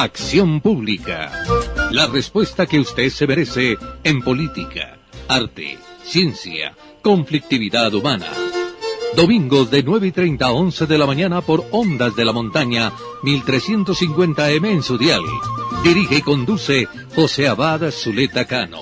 Acción Pública. La respuesta que usted se merece en política, arte, ciencia, conflictividad humana. Domingos de 9:30 a 11 de la mañana por Ondas de la Montaña, 1350M en su dial. Dirige y conduce José Abad Zuleta Cano.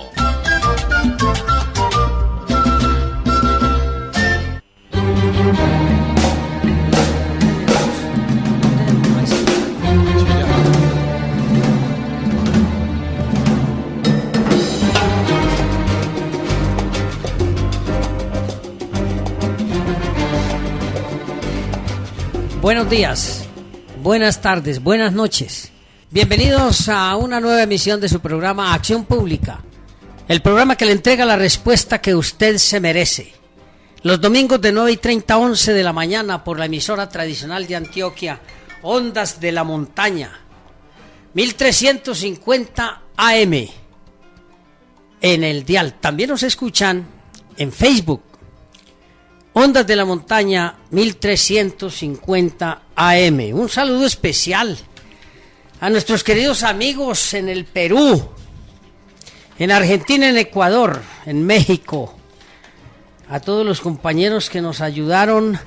Buenos días, buenas tardes, buenas noches. Bienvenidos a una nueva emisión de su programa Acción Pública, el programa que le entrega la respuesta que usted se merece. Los domingos de 9:30 a 11 de la mañana por la emisora tradicional de Antioquia, Ondas de la Montaña, 1350 AM en el dial. También nos escuchan en Facebook, Ondas de la Montaña 1350 AM. Un saludo especial a nuestros queridos amigos en el Perú, en Argentina, en Ecuador, en México, a todos los compañeros que nos ayudaron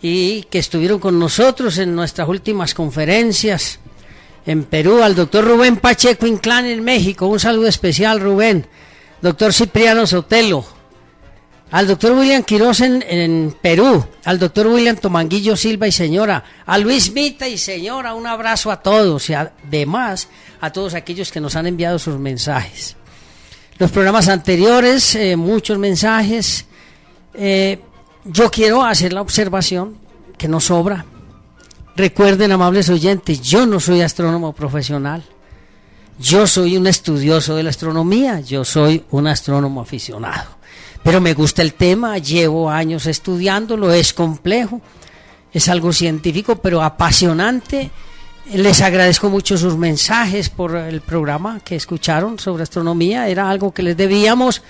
y que estuvieron con nosotros en nuestras últimas conferencias. En Perú, al doctor Rubén Pacheco Inclán en México, un saludo especial, Rubén. Doctor Cipriano Sotelo. Al doctor William Quiroz en Perú, al doctor William Tomanguillo Silva y señora, a Luis Mita y señora, un abrazo a todos y además a todos aquellos que nos han enviado sus mensajes. Los programas anteriores, muchos mensajes. Yo quiero hacer la observación que no sobra. Recuerden, amables oyentes, yo no soy astrónomo profesional. Yo soy un estudioso de la astronomía, yo soy un astrónomo aficionado. Pero me gusta el tema, llevo años estudiándolo, es complejo, es algo científico, pero apasionante. Les agradezco mucho sus mensajes por el programa que escucharon sobre astronomía, era algo que les debíamos.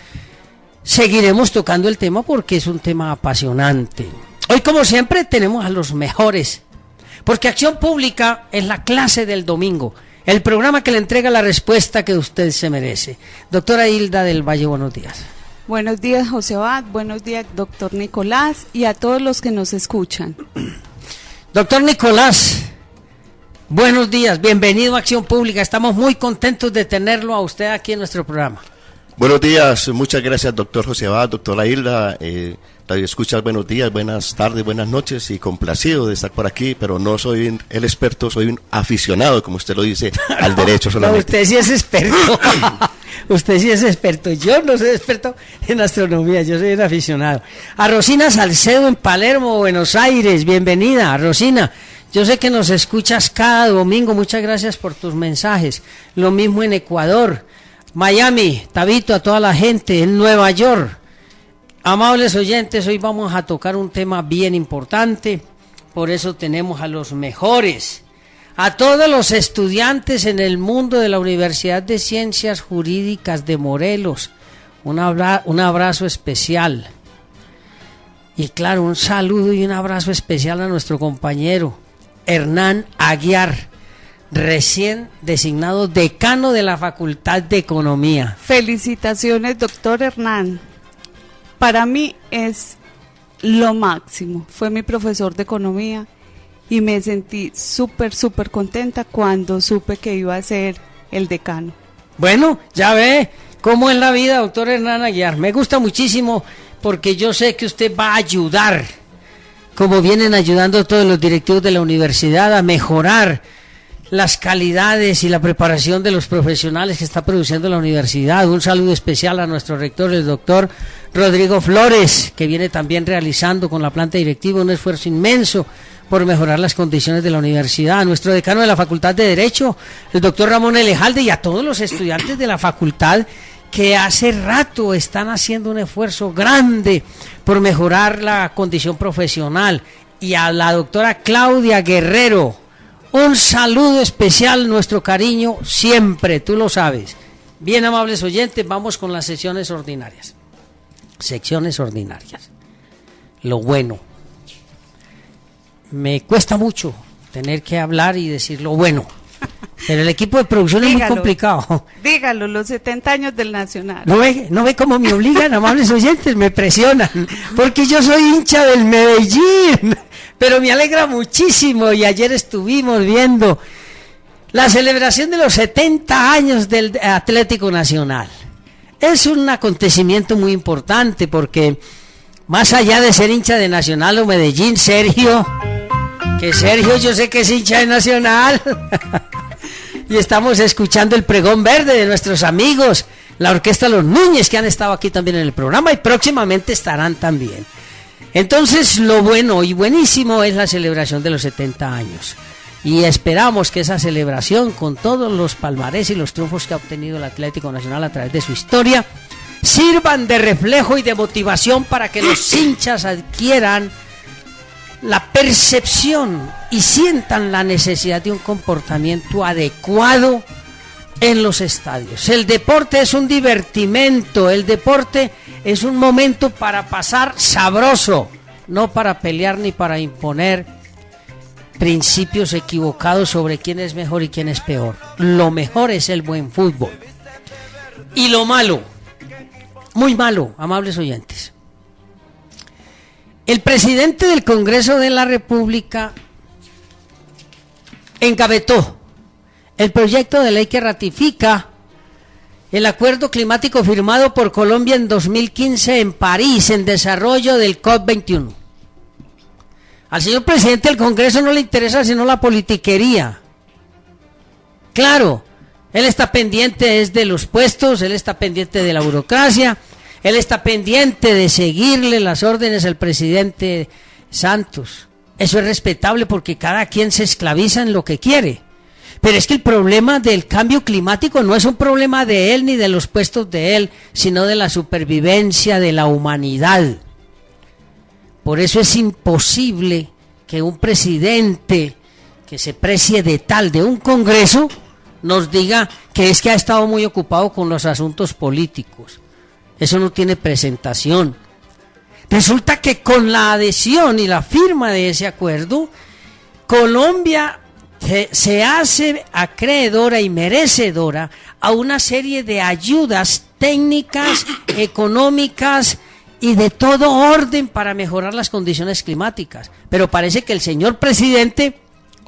Seguiremos tocando el tema porque es un tema apasionante. Hoy, como siempre, tenemos a los mejores, porque Acción Pública es la clase del domingo, el programa que le entrega la respuesta que usted se merece. Doctora Hilda del Valle, buenos días. Buenos días, José Abad, buenos días, doctor Nicolás, y a todos los que nos escuchan. Doctor Nicolás, buenos días, bienvenido a Acción Pública, estamos muy contentos de tenerlo a usted aquí en nuestro programa. Buenos días, muchas gracias, doctor José Abad, doctora Hilda, radio escuchas, buenos días, buenas tardes, buenas noches, y complacido de estar por aquí, pero no soy el experto, soy un aficionado, como usted lo dice, al derecho solamente. No, usted sí es experto. Usted sí es experto, yo no soy experto en astronomía, yo soy un aficionado. A Rosina Salcedo en Palermo, Buenos Aires, bienvenida, Rosina. Yo sé que nos escuchas cada domingo, muchas gracias por tus mensajes. Lo mismo en Ecuador, Miami, Tabito, a toda la gente, en Nueva York. Amables oyentes, hoy vamos a tocar un tema bien importante, por eso tenemos a los mejores. A todos los estudiantes en el mundo de la Universidad de Ciencias Jurídicas de Morelos, un abrazo especial. Y claro, un saludo y un abrazo especial a nuestro compañero Hernán Aguiar, recién designado decano de la Facultad de Economía. Felicitaciones, doctor Hernán. Para mí es lo máximo. Fue mi profesor de economía. Y me sentí súper contenta cuando supe que iba a ser el decano. Bueno, ya ve cómo es la vida, doctor Hernán Aguiar. Me gusta muchísimo porque yo sé que usted va a ayudar, como vienen ayudando todos los directivos de la universidad, a mejorar las calidades y la preparación de los profesionales que está produciendo la universidad. Un saludo especial a nuestro rector, el doctor Rodrigo Flores, que viene también realizando con la planta directiva un esfuerzo inmenso por mejorar las condiciones de la universidad, a nuestro decano de la Facultad de Derecho, el doctor Ramón Elejalde, y a todos los estudiantes de la facultad que hace rato están haciendo un esfuerzo grande por mejorar la condición profesional, y a la doctora Claudia Guerrero, un saludo especial, nuestro cariño siempre, tú lo sabes. Bien, amables oyentes, vamos con las secciones ordinarias. Secciones ordinarias. Lo bueno. Me cuesta mucho tener que hablar y decir lo bueno. Pero el equipo de producción es muy complicado. Dígalo, los 70 años del Nacional. ¿No ve cómo me obligan, amables oyentes? Me presionan, porque yo soy hincha del Medellín. Pero me alegra muchísimo, y ayer estuvimos viendo la celebración de los 70 años del Atlético Nacional. Es un acontecimiento muy importante, porque más allá de ser hincha de Nacional o Medellín, Sergio yo sé que es hincha de Nacional. Y estamos escuchando el pregón verde de nuestros amigos, la Orquesta Los Núñez, que han estado aquí también en el programa y próximamente estarán también. Entonces, lo bueno y buenísimo es la celebración de los 70 años. Y esperamos que esa celebración, con todos los palmarés y los triunfos que ha obtenido el Atlético Nacional a través de su historia, sirvan de reflejo y de motivación para que los hinchas adquieran la percepción y sientan la necesidad de un comportamiento adecuado en los estadios. El deporte es un divertimento, el deporte es un momento para pasar sabroso, no para pelear ni para imponer principios equivocados sobre quién es mejor y quién es peor. Lo mejor es el buen fútbol. Y lo malo, muy malo, amables oyentes. El presidente del Congreso de la República engavetó el proyecto de ley que ratifica el acuerdo climático firmado por Colombia en 2015 en París, en desarrollo del COP21. Al señor presidente del Congreso no le interesa sino la politiquería. Claro, él está pendiente de los puestos, él está pendiente de la burocracia, él está pendiente de seguirle las órdenes al presidente Santos. Eso es respetable porque cada quien se esclaviza en lo que quiere. Pero es que el problema del cambio climático no es un problema de él ni de los puestos de él, sino de la supervivencia de la humanidad. Por eso es imposible que un presidente que se precie de un Congreso nos diga que es que ha estado muy ocupado con los asuntos políticos. Eso no tiene presentación. Resulta que con la adhesión y la firma de ese acuerdo, Colombia se hace acreedora y merecedora a una serie de ayudas técnicas, económicas y de todo orden para mejorar las condiciones climáticas. Pero parece que el señor presidente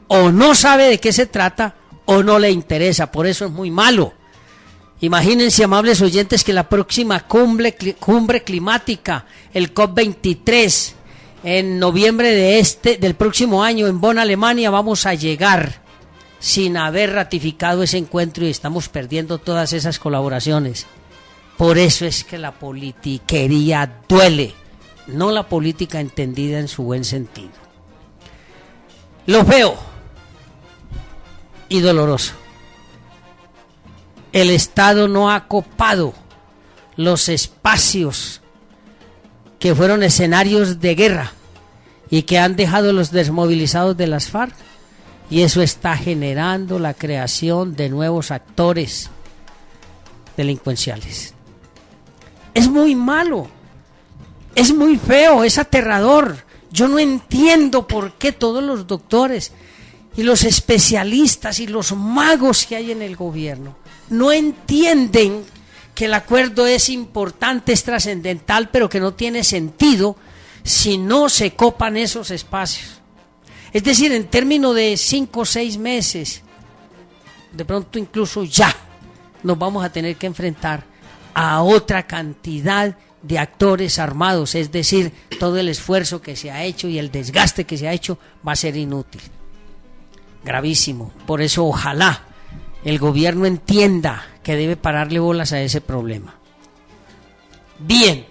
o no sabe de qué se trata o no le interesa, por eso es muy malo. Imagínense, amables oyentes, que la próxima cumbre climática, el COP23, en noviembre del próximo año en Bonn, Alemania, vamos a llegar sin haber ratificado ese encuentro y estamos perdiendo todas esas colaboraciones. Por eso es que la politiquería duele, no la política entendida en su buen sentido. Lo feo y doloroso. El Estado no ha copado los espacios que fueron escenarios de guerra y que han dejado los desmovilizados de las FARC, y eso está generando la creación de nuevos actores delincuenciales. Es muy malo, es muy feo, es aterrador. Yo no entiendo por qué todos los doctores y los especialistas y los magos que hay en el gobierno no entienden que el acuerdo es importante, es trascendental, pero que no tiene sentido si no se copan esos espacios. Es decir, en términos de 5 o 6 meses, de pronto incluso ya, nos vamos a tener que enfrentar a otra cantidad de actores armados, es decir, todo el esfuerzo que se ha hecho y el desgaste que se ha hecho va a ser inútil. Gravísimo. Por eso ojalá el gobierno entienda que debe pararle bolas a ese problema. Bien.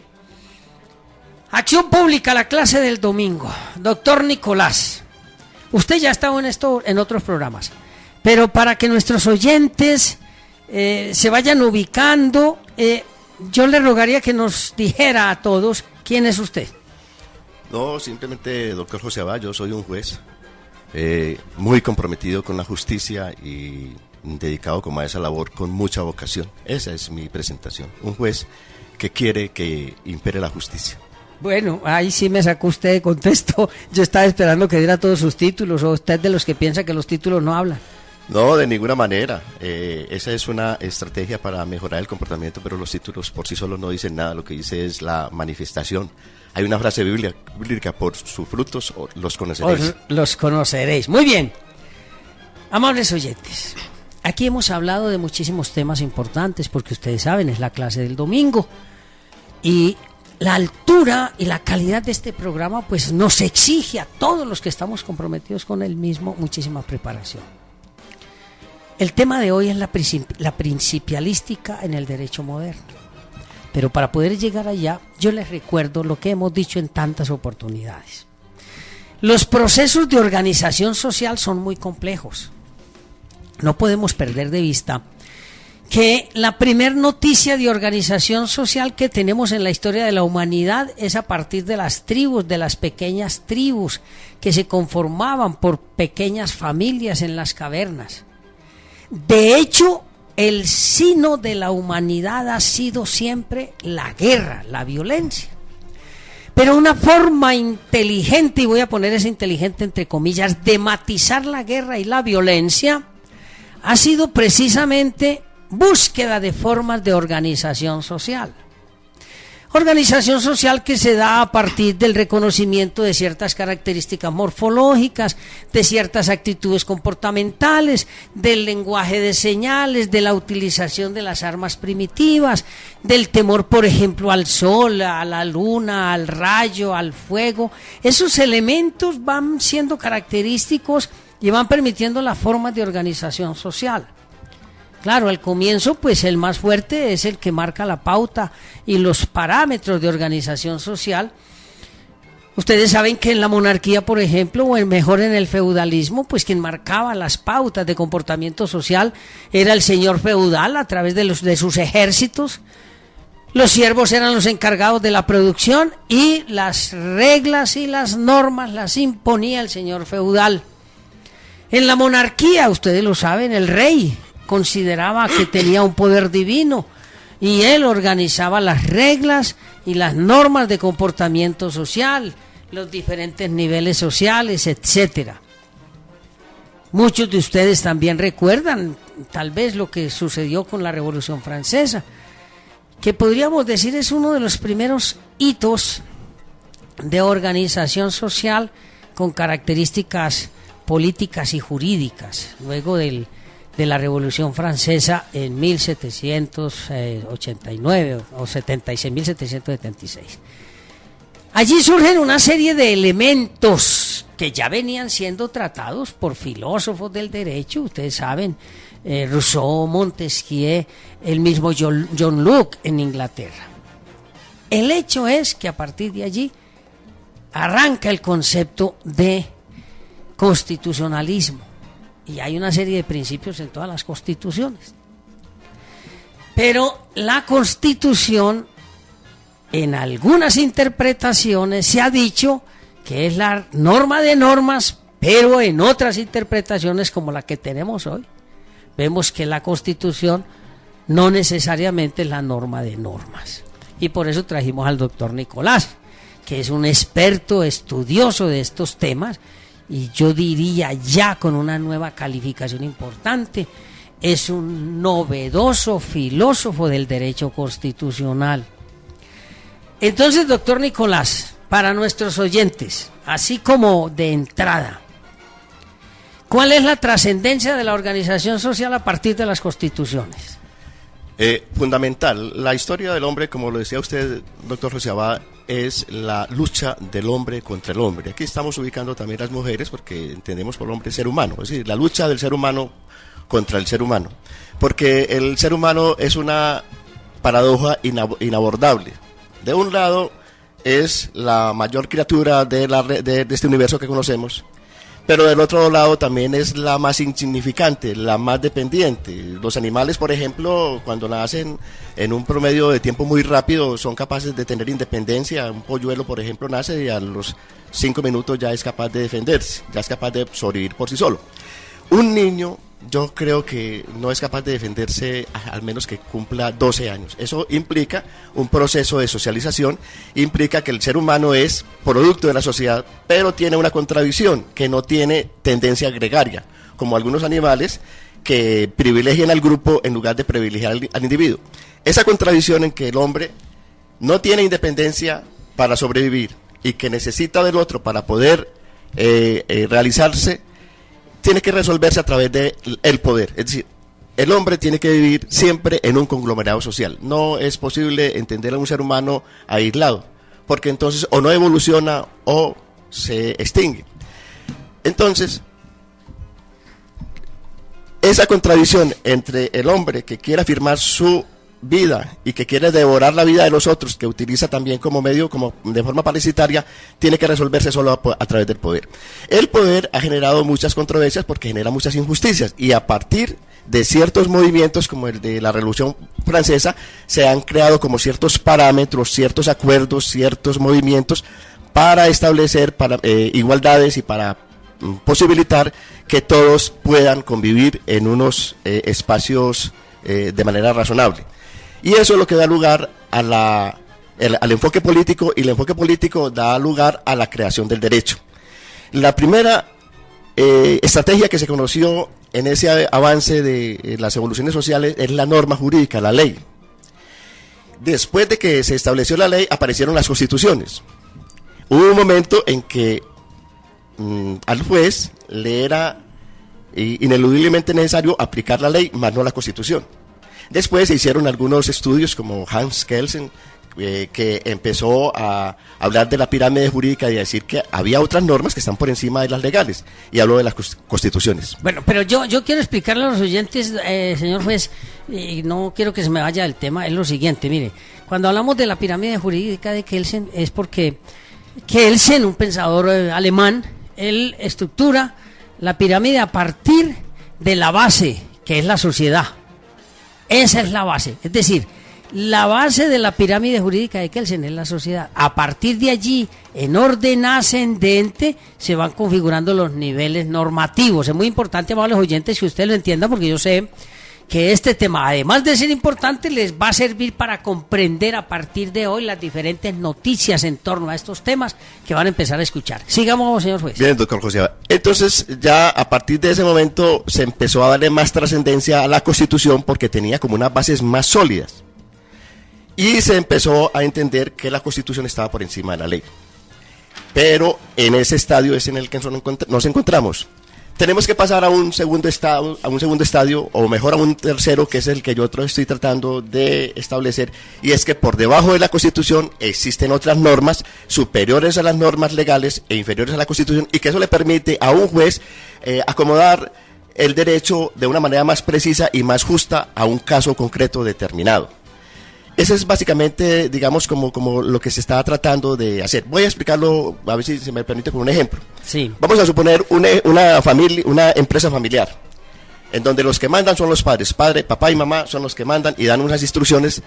Acción pública, la clase del domingo. Doctor Nicolás, usted ya ha estado en otros programas, pero para que nuestros oyentes se vayan ubicando, yo le rogaría que nos dijera a todos quién es usted. No, simplemente, doctor José Abad, yo soy un juez muy comprometido con la justicia y dedicado como a esa labor con mucha vocación. Esa es mi presentación, un juez que quiere que impere la justicia. Bueno, ahí sí me sacó usted de contexto. Yo estaba esperando que diera todos sus títulos, o usted de los que piensa que los títulos no hablan. No, de ninguna manera. Esa es una estrategia para mejorar el comportamiento, pero los títulos por sí solos no dicen nada. Lo que dice es la manifestación. Hay una frase bíblica, por sus frutos los conoceréis. Los conoceréis. Muy bien. Amables oyentes, aquí hemos hablado de muchísimos temas importantes, porque ustedes saben, es la clase del domingo. Y la altura y la calidad de este programa pues nos exige a todos los que estamos comprometidos con el mismo muchísima preparación. El tema de hoy es la principialística en el derecho moderno. Pero para poder llegar allá, yo les recuerdo lo que hemos dicho en tantas oportunidades. Los procesos de organización social son muy complejos. No podemos perder de vista que la primer noticia de organización social que tenemos en la historia de la humanidad es a partir de las tribus, de las pequeñas tribus que se conformaban por pequeñas familias en las cavernas. De hecho, el sino de la humanidad ha sido siempre la guerra, la violencia. Pero una forma inteligente, y voy a poner ese inteligente entre comillas, de matizar la guerra y la violencia ha sido precisamente búsqueda de formas de organización social. Organización social que se da a partir del reconocimiento de ciertas características morfológicas, de ciertas actitudes comportamentales, del lenguaje de señales, de la utilización de las armas primitivas, del temor, por ejemplo, al sol, a la luna, al rayo, al fuego. Esos elementos van siendo característicos y van permitiendo las formas de organización social. Claro, al comienzo, pues el más fuerte es el que marca la pauta y los parámetros de organización social. Ustedes saben que en la monarquía, por ejemplo, o mejor en el feudalismo, pues quien marcaba las pautas de comportamiento social era el señor feudal a través de sus ejércitos. Los siervos eran los encargados de la producción y las reglas y las normas las imponía el señor feudal. En la monarquía, ustedes lo saben, el rey consideraba que tenía un poder divino y él organizaba las reglas y las normas de comportamiento social, los diferentes niveles sociales, etcétera. Muchos de ustedes también recuerdan tal vez lo que sucedió con la Revolución Francesa, que podríamos decir es uno de los primeros hitos de organización social con características políticas y jurídicas, luego de la Revolución Francesa en 1789 o 76, 1776. Allí surgen una serie de elementos que ya venían siendo tratados por filósofos del derecho, ustedes saben, Rousseau, Montesquieu, el mismo John Locke en Inglaterra. El hecho es que a partir de allí arranca el concepto de constitucionalismo. Y hay una serie de principios en todas las constituciones. Pero la Constitución, en algunas interpretaciones, se ha dicho que es la norma de normas, pero en otras interpretaciones, como la que tenemos hoy, vemos que la Constitución no necesariamente es la norma de normas. Y por eso trajimos al doctor Nicolás, que es un experto estudioso de estos temas, y yo diría ya con una nueva calificación importante, es un novedoso filósofo del derecho constitucional. Entonces, doctor Nicolás, para nuestros oyentes, así como de entrada, ¿cuál es la trascendencia de la organización social a partir de las constituciones? Fundamental. La historia del hombre, como lo decía usted, doctor José Abad, es la lucha del hombre contra el hombre. Aquí estamos ubicando también las mujeres porque entendemos por hombre ser humano, es decir, la lucha del ser humano contra el ser humano. Porque el ser humano es una paradoja inabordable. De un lado es la mayor criatura de este universo que conocemos, pero del otro lado también es la más insignificante, la más dependiente. Los animales, por ejemplo, cuando nacen en un promedio de tiempo muy rápido, son capaces de tener independencia. Un polluelo, por ejemplo, nace y a los 5 minutos ya es capaz de defenderse, ya es capaz de sobrevivir por sí solo. Un niño, yo creo que no es capaz de defenderse al menos que cumpla 12 años. Eso implica un proceso de socialización, implica que el ser humano es producto de la sociedad, pero tiene una contradicción, que no tiene tendencia gregaria. como algunos animales que privilegian al grupo en lugar de privilegiar al individuo. Esa contradicción en que el hombre no tiene independencia para sobrevivir y que necesita del otro para poder realizarse, tiene que resolverse a través del poder. Es decir, el hombre tiene que vivir siempre en un conglomerado social. No es posible entender a un ser humano aislado, porque entonces o no evoluciona o se extingue. Entonces, esa contradicción entre el hombre que quiere afirmar su vida y que quiere devorar la vida de los otros, que utiliza también como medio, como de forma parasitaria, tiene que resolverse solo a través del poder. El poder ha generado muchas controversias porque genera muchas injusticias, y a partir de ciertos movimientos como el de la Revolución Francesa se han creado como ciertos parámetros, ciertos acuerdos, ciertos movimientos para establecer igualdades y para posibilitar que todos puedan convivir en unos espacios de manera razonable. Y eso es lo que da lugar al enfoque político, y el enfoque político da lugar a la creación del derecho. La primera estrategia que se conoció en ese avance de las evoluciones sociales es la norma jurídica, la ley. Después de que se estableció la ley, aparecieron las constituciones. Hubo un momento en que al juez le era ineludiblemente necesario aplicar la ley, más no la constitución. Después se hicieron algunos estudios como Hans Kelsen, que empezó a hablar de la pirámide jurídica y a decir que había otras normas que están por encima de las legales, y habló de las constituciones. Bueno, pero yo quiero explicarle a los oyentes, señor juez, y no quiero que se me vaya del tema, es lo siguiente. Mire, cuando hablamos de la pirámide jurídica de Kelsen, es porque Kelsen, un pensador alemán, él estructura la pirámide a partir de la base, que es la sociedad. Esa es la base, es decir, la base de la pirámide jurídica de Kelsen es la sociedad. A partir de allí, en orden ascendente, se van configurando los niveles normativos. Es muy importante, amables oyentes, que usted lo entienda, porque yo sé que este tema, además de ser importante, les va a servir para comprender a partir de hoy las diferentes noticias en torno a estos temas que van a empezar a escuchar. Sigamos, señor juez. Bien, doctor José. Entonces, ya a partir de ese momento se empezó a darle más trascendencia a la Constitución, porque tenía como unas bases más sólidas. Y se empezó a entender que la Constitución estaba por encima de la ley. Pero en ese estadio es en el que nos encontramos. Tenemos que pasar a un segundo estadio, o mejor a un tercero, que es el que yo estoy tratando de establecer, y es que por debajo de la Constitución existen otras normas superiores a las normas legales e inferiores a la Constitución, y que eso le permite a un juez acomodar el derecho de una manera más precisa y más justa a un caso concreto determinado. Eso es básicamente, digamos, como lo que se está tratando de hacer. Voy a explicarlo, a ver si se me permite, con un ejemplo. Sí. Vamos a suponer una empresa familiar, en donde los que mandan son los padres. Papá y mamá son los que mandan y dan unas instrucciones.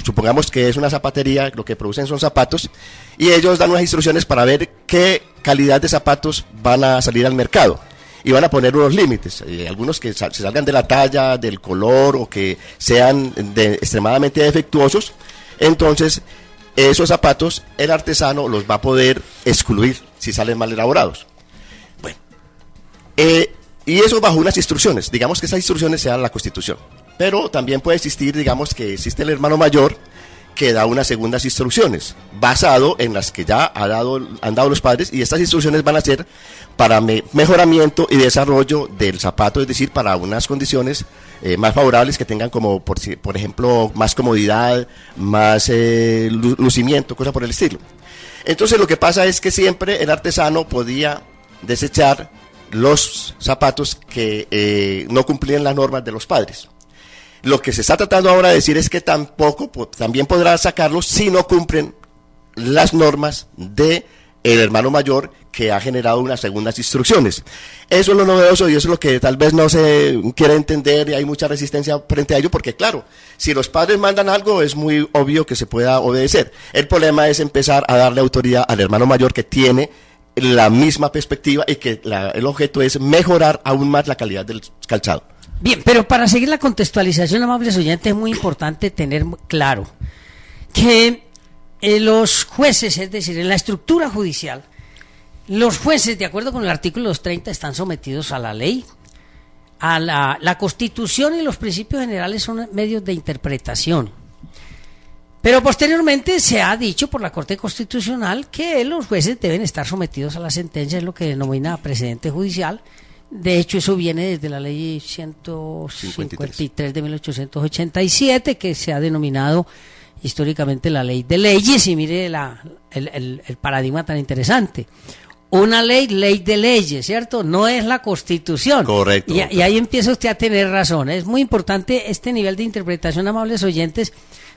Supongamos que es una zapatería, lo que producen son zapatos, y ellos dan unas instrucciones para ver qué calidad de zapatos van a salir al mercado. Y van a poner unos límites, algunos que se salgan de la talla, del color, o que sean extremadamente defectuosos. Entonces, esos zapatos, el artesano los va a poder excluir si salen mal elaborados. Bueno, y eso bajo unas instrucciones. Digamos que esas instrucciones sean la Constitución. Pero también puede existir, digamos que existe el hermano mayor, que da unas segundas instrucciones, basado en las que ya han dado los padres, y estas instrucciones van a ser para mejoramiento y desarrollo del zapato, es decir, para unas condiciones más favorables, que tengan como, por ejemplo, más comodidad, más lucimiento, cosas por el estilo. Entonces lo que pasa es que siempre el artesano podía desechar los zapatos que no cumplían las normas de los padres. Lo que se está tratando ahora de decir es que también podrá sacarlos si no cumplen las normas de el hermano mayor, que ha generado unas segundas instrucciones. Eso es lo novedoso, y eso es lo que tal vez no se quiere entender, y hay mucha resistencia frente a ello, porque claro, si los padres mandan algo, es muy obvio que se pueda obedecer. El problema es empezar a darle autoridad al hermano mayor, que tiene la misma perspectiva, y que el objeto es mejorar aún más la calidad del calzado. Bien, pero para seguir la contextualización, amables oyentes, es muy importante tener claro que los jueces, es decir, en la estructura judicial, los jueces, de acuerdo con el artículo 230, están sometidos a la ley, a la Constitución y los principios generales son medios de interpretación. Pero posteriormente se ha dicho por la Corte Constitucional que los jueces deben estar sometidos a la sentencia, es lo que denomina precedente judicial. De hecho, eso viene desde la ley 153 de 1887, que se ha denominado históricamente la ley de leyes, y mire el paradigma tan interesante. Una ley de leyes, ¿cierto? No es la Constitución. Correcto. Y ahí empieza usted a tener razón. Es muy importante este nivel de interpretación, amables oyentes,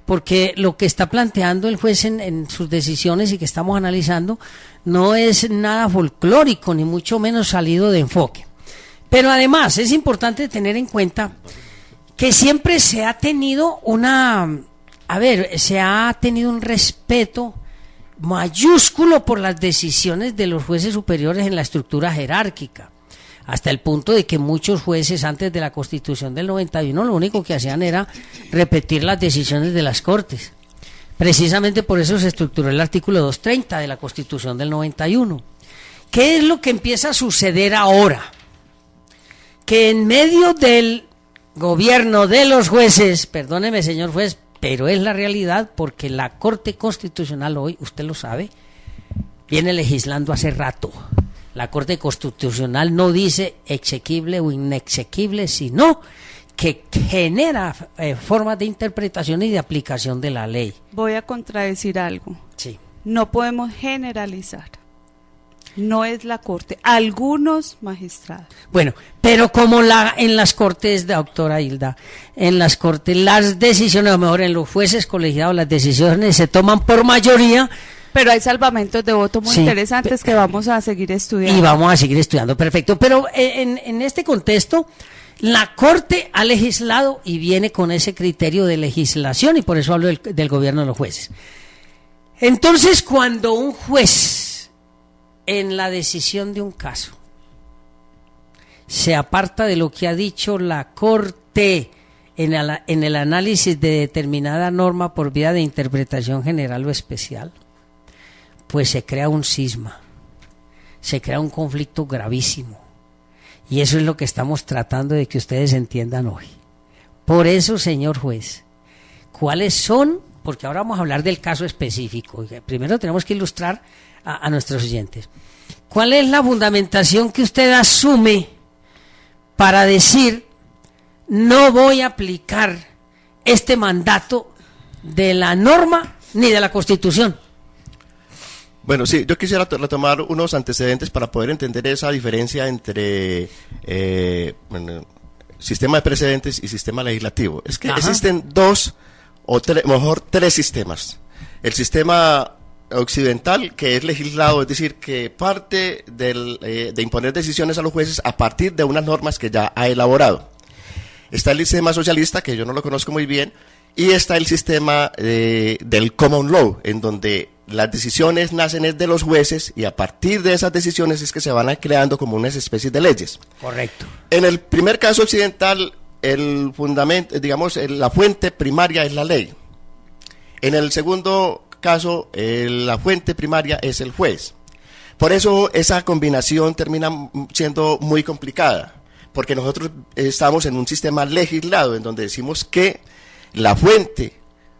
porque lo que está planteando el juez en sus decisiones y que estamos analizando no es nada folclórico, ni mucho menos salido de enfoque. Pero además es importante tener en cuenta que siempre se ha tenido se ha tenido un respeto mayúsculo por las decisiones de los jueces superiores en la estructura jerárquica, hasta el punto de que muchos jueces antes de la Constitución del 91 lo único que hacían era repetir las decisiones de las Cortes. Precisamente por eso se estructuró el artículo 230 de la Constitución del 91. ¿Qué es lo que empieza a suceder ahora? Que en medio del gobierno de los jueces, perdóneme señor juez, pero es la realidad, porque la Corte Constitucional hoy, usted lo sabe, viene legislando hace rato. La Corte Constitucional no dice exequible o inexequible, sino que genera formas de interpretación y de aplicación de la ley. Voy a contradecir algo. Sí. No podemos generalizar. No es la Corte, algunos magistrados. Bueno, pero como en las Cortes, doctora Hilda, en las Cortes las decisiones, o mejor en los jueces colegiados, las decisiones se toman por mayoría. Pero hay salvamentos de voto muy interesantes que vamos a seguir estudiando. Y vamos a seguir estudiando, perfecto. Pero en este contexto, la Corte ha legislado y viene con ese criterio de legislación, y por eso hablo del gobierno de los jueces. Entonces, cuando un juez en la decisión de un caso se aparta de lo que ha dicho la Corte en el análisis de determinada norma por vía de interpretación general o especial, pues se crea un cisma, se crea un conflicto gravísimo, y eso es lo que estamos tratando de que ustedes entiendan hoy. Por eso, señor juez, ¿cuáles son? Porque ahora vamos a hablar del caso específico. Primero tenemos que ilustrar a nuestros oyentes. ¿Cuál es la fundamentación que usted asume para decir no voy a aplicar este mandato de la norma ni de la Constitución? Bueno, sí, yo quisiera retomar unos antecedentes para poder entender esa diferencia entre sistema de precedentes y sistema legislativo. Es que existen dos o mejor tres sistemas. El sistema occidental, que es legislado, es decir, que parte de imponer decisiones a los jueces a partir de unas normas que ya ha elaborado. Está el sistema socialista, que yo no lo conozco muy bien, y está el sistema del common law, en donde las decisiones nacen de los jueces y a partir de esas decisiones es que se van creando como unas especies de leyes. Correcto. En el primer caso occidental, el fundamento, digamos, la fuente primaria es la ley. En el segundo caso, la fuente primaria es el juez. Por eso esa combinación termina siendo muy complicada, porque nosotros estamos en un sistema legislado en donde decimos que la fuente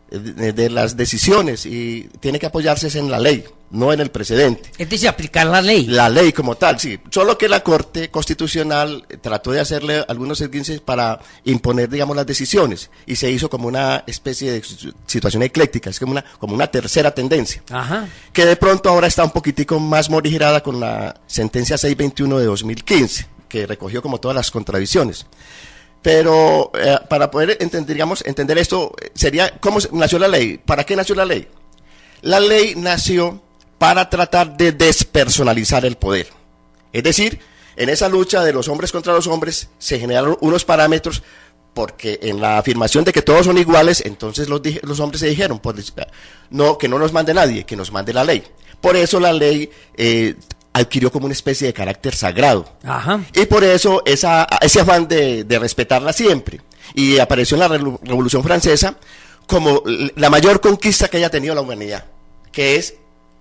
de las decisiones y tiene que apoyarse en la ley, no en el precedente. Es decir, aplicar la ley. La ley como tal, sí. Solo que la Corte Constitucional trató de hacerle algunos esguinces para imponer, digamos, las decisiones, y se hizo como una especie de situación ecléctica, es como una tercera tendencia. Ajá. Que de pronto ahora está un poquitico más morigerada con la sentencia 621 de 2015, que recogió como todas las contradicciones. Pero para poder entender esto, sería ¿cómo nació la ley? ¿Para qué nació la ley? La ley nació para tratar de despersonalizar el poder. Es decir, en esa lucha de los hombres contra los hombres se generaron unos parámetros, porque en la afirmación de que todos son iguales, entonces los hombres se dijeron, pues, no, que no nos mande nadie, que nos mande la ley. Por eso la ley adquirió como una especie de carácter sagrado. Ajá. Y por eso ese afán de respetarla siempre. Y apareció en la Revolución Francesa como la mayor conquista que haya tenido la humanidad, que es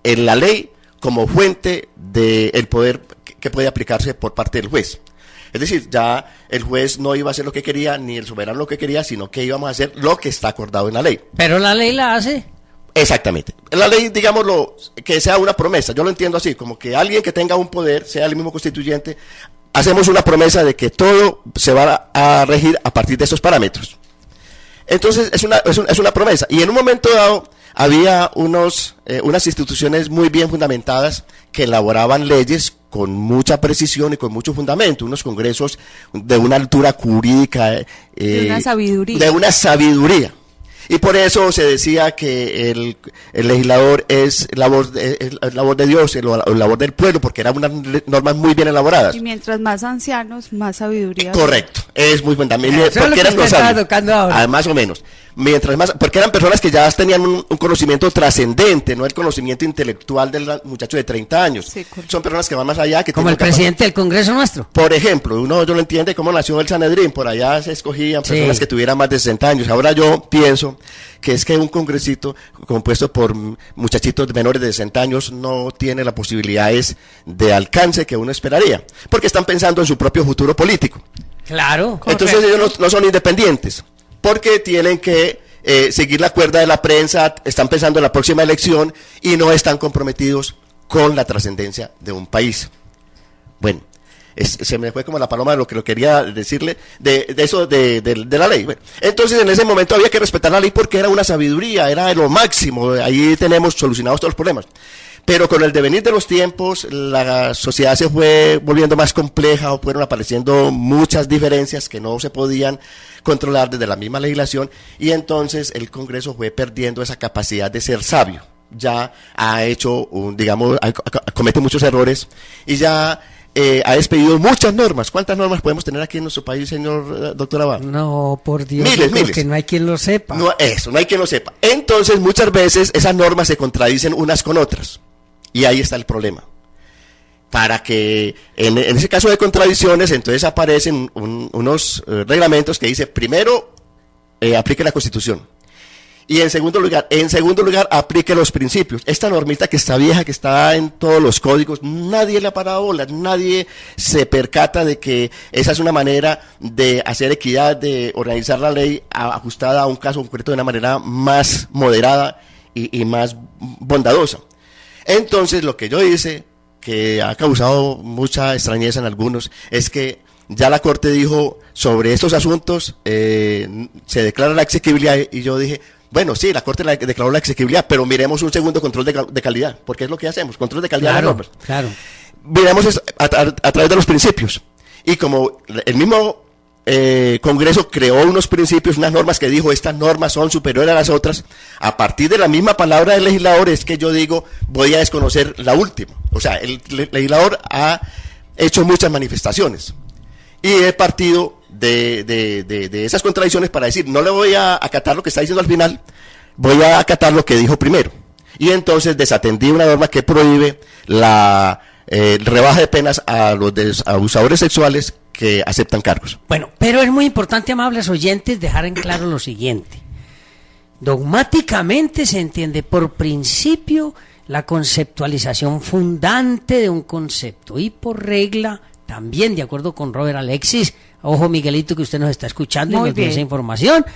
en la ley como fuente del poder que puede aplicarse por parte del juez. Es decir, ya el juez no iba a hacer lo que quería, ni el soberano lo que quería, sino que íbamos a hacer lo que está acordado en la ley. Pero la ley la hace. Exactamente. La ley, digámoslo, que sea una promesa. Yo lo entiendo así, como que alguien que tenga un poder, sea el mismo constituyente, hacemos una promesa de que todo se va a regir a partir de esos parámetros. Entonces, es una promesa. Y en un momento dado, había unas instituciones muy bien fundamentadas que elaboraban leyes con mucha precisión y con mucho fundamento, unos congresos de una altura jurídica, de una sabiduría. De una sabiduría. Y por eso se decía que el legislador es la voz de Dios, la voz del pueblo, porque eran unas normas muy bien elaboradas. Y mientras más ancianos, más sabiduría. Correcto, es muy fundamental. Eso porque eran los sabios, más o menos. Mientras más, porque eran personas que ya tenían un conocimiento trascendente, no el conocimiento intelectual del muchacho de 30 años. Sí, son personas que van más allá. Como el presidente del Congreso nuestro. Por ejemplo, yo no entiende cómo nació el Sanedrín, por allá se escogían personas que tuvieran más de 60 años. Ahora yo pienso que es que un congresito compuesto por muchachitos menores de 60 años no tiene las posibilidades de alcance que uno esperaría, porque están pensando en su propio futuro político. Claro. Entonces ellos no son independientes, porque tienen que seguir la cuerda de la prensa, están pensando en la próxima elección y no están comprometidos con la trascendencia de un país. Bueno, se me fue como la paloma de lo que lo quería decirle de eso de la ley. Bueno, entonces en ese momento había que respetar la ley porque era una sabiduría, era lo máximo, ahí tenemos solucionados todos los problemas. Pero con el devenir de los tiempos, la sociedad se fue volviendo más compleja, o fueron apareciendo muchas diferencias que no se podían controlar desde la misma legislación, y entonces el Congreso fue perdiendo esa capacidad de ser sabio. Ya ha hecho, comete muchos errores, y ya ha despedido muchas normas. ¿Cuántas normas podemos tener aquí en nuestro país, señor doctor Abad? No, por Dios, miles. Que no hay quien lo sepa. No hay quien lo sepa. Entonces, muchas veces esas normas se contradicen unas con otras. Y ahí está el problema. Para que, en ese caso de contradicciones, entonces aparecen unos reglamentos que dice, primero, aplique la Constitución. Y en segundo lugar, aplique los principios. Esta normita que está vieja, que está en todos los códigos, nadie le ha parado bola, nadie se percata de que esa es una manera de hacer equidad, de organizar la ley ajustada a un caso concreto de una manera más moderada y más bondadosa. Entonces, lo que yo hice, que ha causado mucha extrañeza en algunos, es que ya la Corte dijo sobre estos asuntos, se declara la exequibilidad, y yo dije, bueno, sí, la Corte declaró la exequibilidad, pero miremos un segundo control de calidad, porque es lo que hacemos, control de calidad de las normas. Claro. Miremos a través de los principios. Y como el mismo Congreso creó unos principios, unas normas que dijo, estas normas son superiores a las otras, a partir de la misma palabra del legislador es que yo digo, voy a desconocer la última. O sea, el legislador ha hecho muchas manifestaciones y he partido de esas contradicciones para decir, no le voy a acatar lo que está diciendo al final, voy a acatar lo que dijo primero. Y entonces desatendí una norma que prohíbe la rebaja de penas a los abusadores sexuales que aceptan cargos. Bueno, pero es muy importante, amables oyentes, dejar en claro lo siguiente. Dogmáticamente se entiende por principio la conceptualización fundante de un concepto, y por regla, también de acuerdo con Robert Alexis, ojo Miguelito que usted nos está escuchando y nos dio esa información,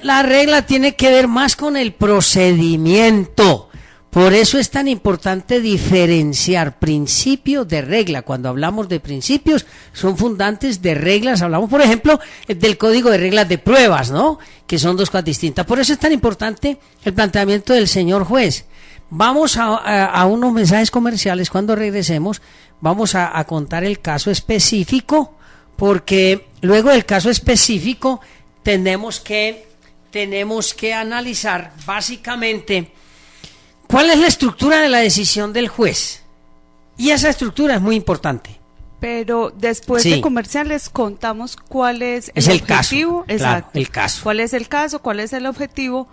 la regla tiene que ver más con el procedimiento. Por eso es tan importante diferenciar principio de regla. Cuando hablamos de principios, son fundantes de reglas. Hablamos, por ejemplo, del Código de Reglas de Pruebas, ¿no? Que son dos cosas distintas. Por eso es tan importante el planteamiento del señor juez. Vamos a unos mensajes comerciales. Cuando regresemos, vamos a contar el caso específico, porque luego del caso específico tenemos que analizar básicamente ¿cuál es la estructura de la decisión del juez? Y esa estructura es muy importante. Pero después de comerciales contamos cuál es el objetivo. Caso, claro, el caso. ¿Cuál es el caso? ¿Cuál es el objetivo?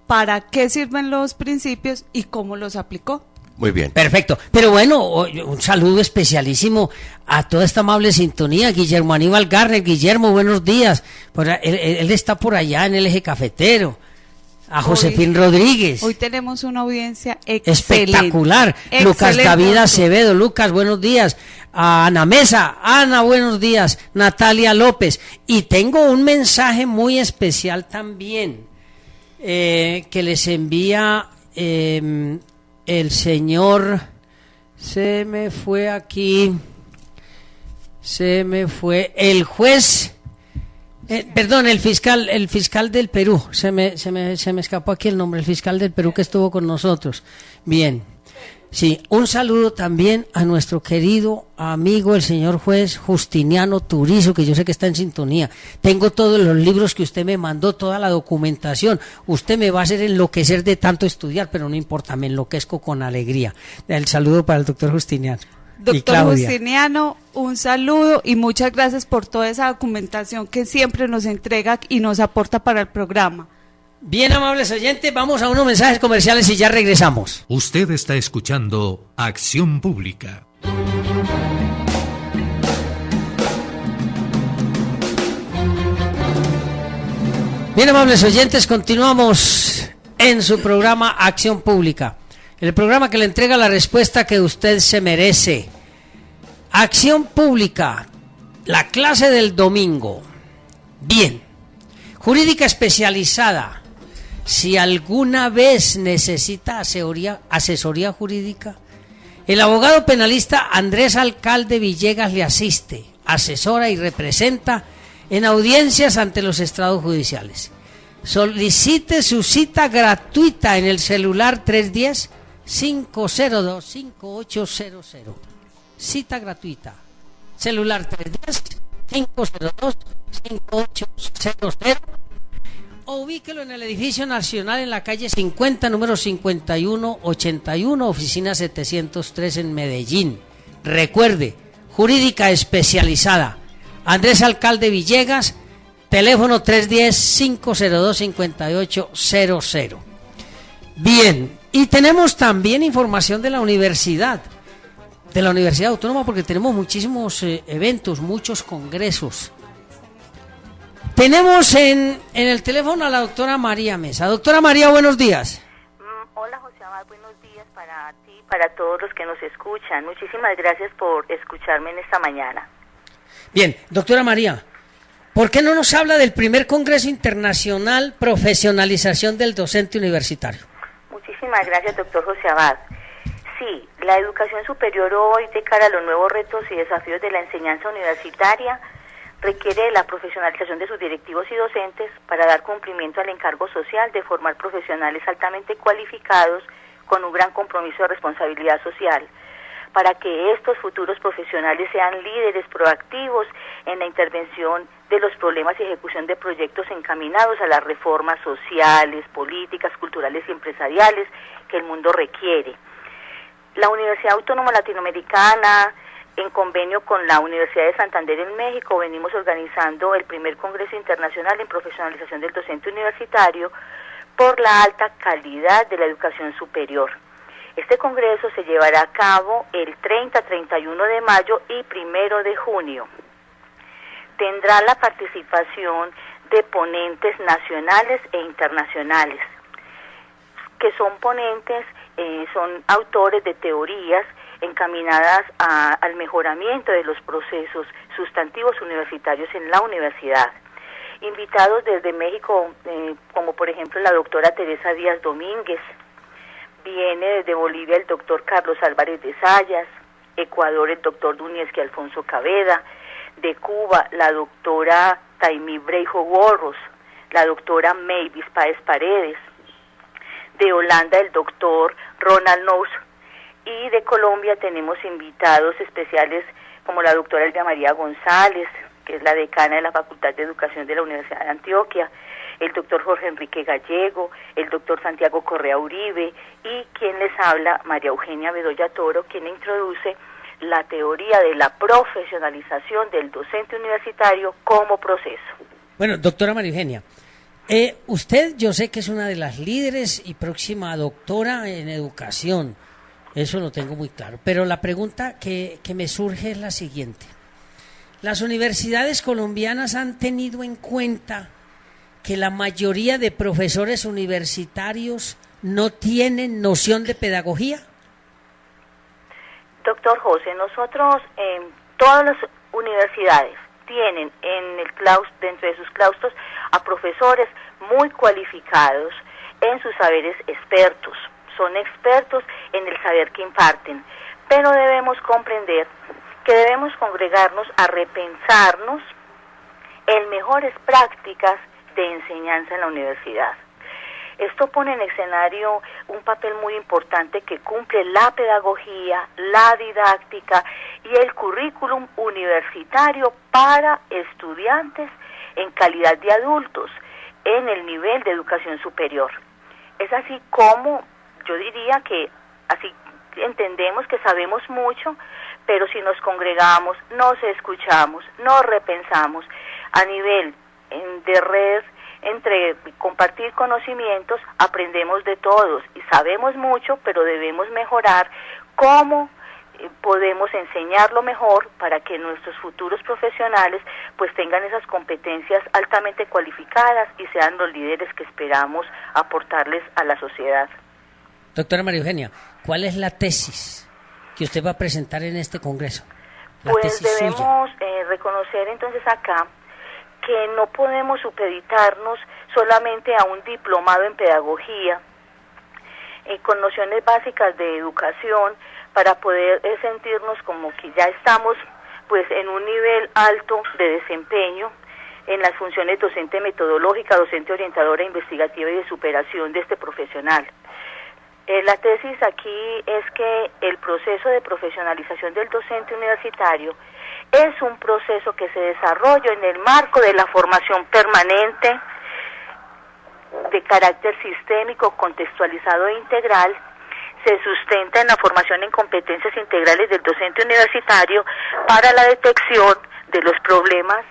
¿Para qué sirven los principios? ¿Y cómo los aplicó? Muy bien. Perfecto. Pero bueno, un saludo especialísimo a toda esta amable sintonía. Guillermo Aníbal Garner. Guillermo, buenos días. Él está por allá en el eje cafetero. A Josefín Rodríguez. Hoy tenemos una audiencia excelente. Espectacular. Excelente. Lucas David Acevedo. Lucas, buenos días. A Ana Mesa. Ana, buenos días. Natalia López. Y tengo un mensaje muy especial también que les envía el señor. Se me fue el juez. Perdón, el fiscal del Perú, se me escapó aquí el nombre, el fiscal del Perú que estuvo con nosotros. Bien, sí, un saludo también a nuestro querido amigo, el señor juez Justiniano Turizo, que yo sé que está en sintonía. Tengo todos los libros que usted me mandó, toda la documentación. Usted me va a hacer enloquecer de tanto estudiar, pero no importa, me enloquezco con alegría. El saludo para el doctor Justiniano. Doctor Justiniano, un saludo y muchas gracias por toda esa documentación que siempre nos entrega y nos aporta para el programa. Bien, amables oyentes, vamos a unos mensajes comerciales y ya regresamos. Usted está escuchando Acción Pública. Bien, amables oyentes, continuamos en su programa Acción Pública. El programa que le entrega la respuesta que usted se merece. Acción Pública, la clase del domingo. Bien, jurídica especializada. Si alguna vez necesita asesoría jurídica, el abogado penalista Andrés Alcalde Villegas le asiste, asesora y representa en audiencias ante los estrados judiciales. Solicite su cita gratuita en el celular 310-502-5800. Cita gratuita. Celular 310-502-5800. O ubíquelo en el edificio nacional en la calle 50, número 5181, oficina 703 en Medellín. Recuerde, jurídica especializada. Andrés Alcalde Villegas, teléfono 310-502-5800. Bien, y tenemos también información de la Universidad Autónoma, porque tenemos muchísimos eventos, muchos congresos. Tenemos en el teléfono a la doctora María Mesa. Doctora María, buenos días. Hola, José Abad, buenos días para ti, para todos los que nos escuchan. Muchísimas gracias por escucharme en esta mañana. Bien, doctora María, ¿por qué no nos habla del primer Congreso Internacional Profesionalización del Docente Universitario? Muchísimas gracias, doctor José Abad. Sí, la educación superior hoy, de cara a los nuevos retos y desafíos de la enseñanza universitaria, requiere de la profesionalización de sus directivos y docentes para dar cumplimiento al encargo social de formar profesionales altamente cualificados con un gran compromiso de responsabilidad social, para que estos futuros profesionales sean líderes proactivos en la intervención de los problemas y ejecución de proyectos encaminados a las reformas sociales, políticas, culturales y empresariales que el mundo requiere. La Universidad Autónoma Latinoamericana, en convenio con la Universidad de Santander en México, venimos organizando el primer Congreso Internacional en Profesionalización del Docente Universitario por la alta calidad de la educación superior. Este congreso se llevará a cabo el 30, 31 de mayo y 1 de junio. Tendrá la participación de ponentes nacionales e internacionales, que son ponentes, son autores de teorías encaminadas al mejoramiento de los procesos sustantivos universitarios en la universidad. Invitados desde México, como por ejemplo la doctora Teresa Díaz Domínguez, viene desde Bolivia el doctor Carlos Álvarez de Sayas, Ecuador el doctor Dunieski Alfonso Caveda, de Cuba la doctora Taimí Breijo Gorros, la doctora Mavis Páez Paredes, de Holanda el doctor Ronald Nous, y de Colombia tenemos invitados especiales como la doctora Elvia María González, que es la decana de la Facultad de Educación de la Universidad de Antioquia, el doctor Jorge Enrique Gallego, el doctor Santiago Correa Uribe y quien les habla, María Eugenia Bedoya Toro, quien introduce la teoría de la profesionalización del docente universitario como proceso. Bueno, doctora María Eugenia, usted yo sé que es una de las líderes y próxima doctora en educación, eso lo tengo muy claro, pero la pregunta que me surge es la siguiente. Las universidades colombianas han tenido en cuenta que la mayoría de profesores universitarios no tienen noción de pedagogía? Doctor José, nosotros en todas las universidades tienen dentro de sus claustros a profesores muy cualificados en sus saberes expertos. Son expertos en el saber que imparten, pero debemos comprender que debemos congregarnos a repensarnos en mejores prácticas de enseñanza en la universidad. Esto pone en escenario un papel muy importante que cumple la pedagogía, la didáctica y el currículum universitario para estudiantes en calidad de adultos en el nivel de educación superior. Es así como yo diría que así entendemos que sabemos mucho, pero si nos congregamos, nos escuchamos, nos repensamos a nivel de red, entre compartir conocimientos, aprendemos de todos y sabemos mucho, pero debemos mejorar cómo podemos enseñarlo mejor para que nuestros futuros profesionales pues tengan esas competencias altamente cualificadas y sean los líderes que esperamos aportarles a la sociedad. Doctora María Eugenia, ¿cuál es la tesis que usted va a presentar en este congreso? Pues debemos reconocer entonces acá que no podemos supeditarnos solamente a un diplomado en pedagogía, con nociones básicas de educación, para poder sentirnos como que ya estamos pues en un nivel alto de desempeño en las funciones docente metodológica, docente orientadora, investigativa y de superación de este profesional. La tesis aquí es que el proceso de profesionalización del docente universitario es un proceso que se desarrolla en el marco de la formación permanente de carácter sistémico, contextualizado e integral. Se sustenta en la formación en competencias integrales del docente universitario para la detección de los problemas,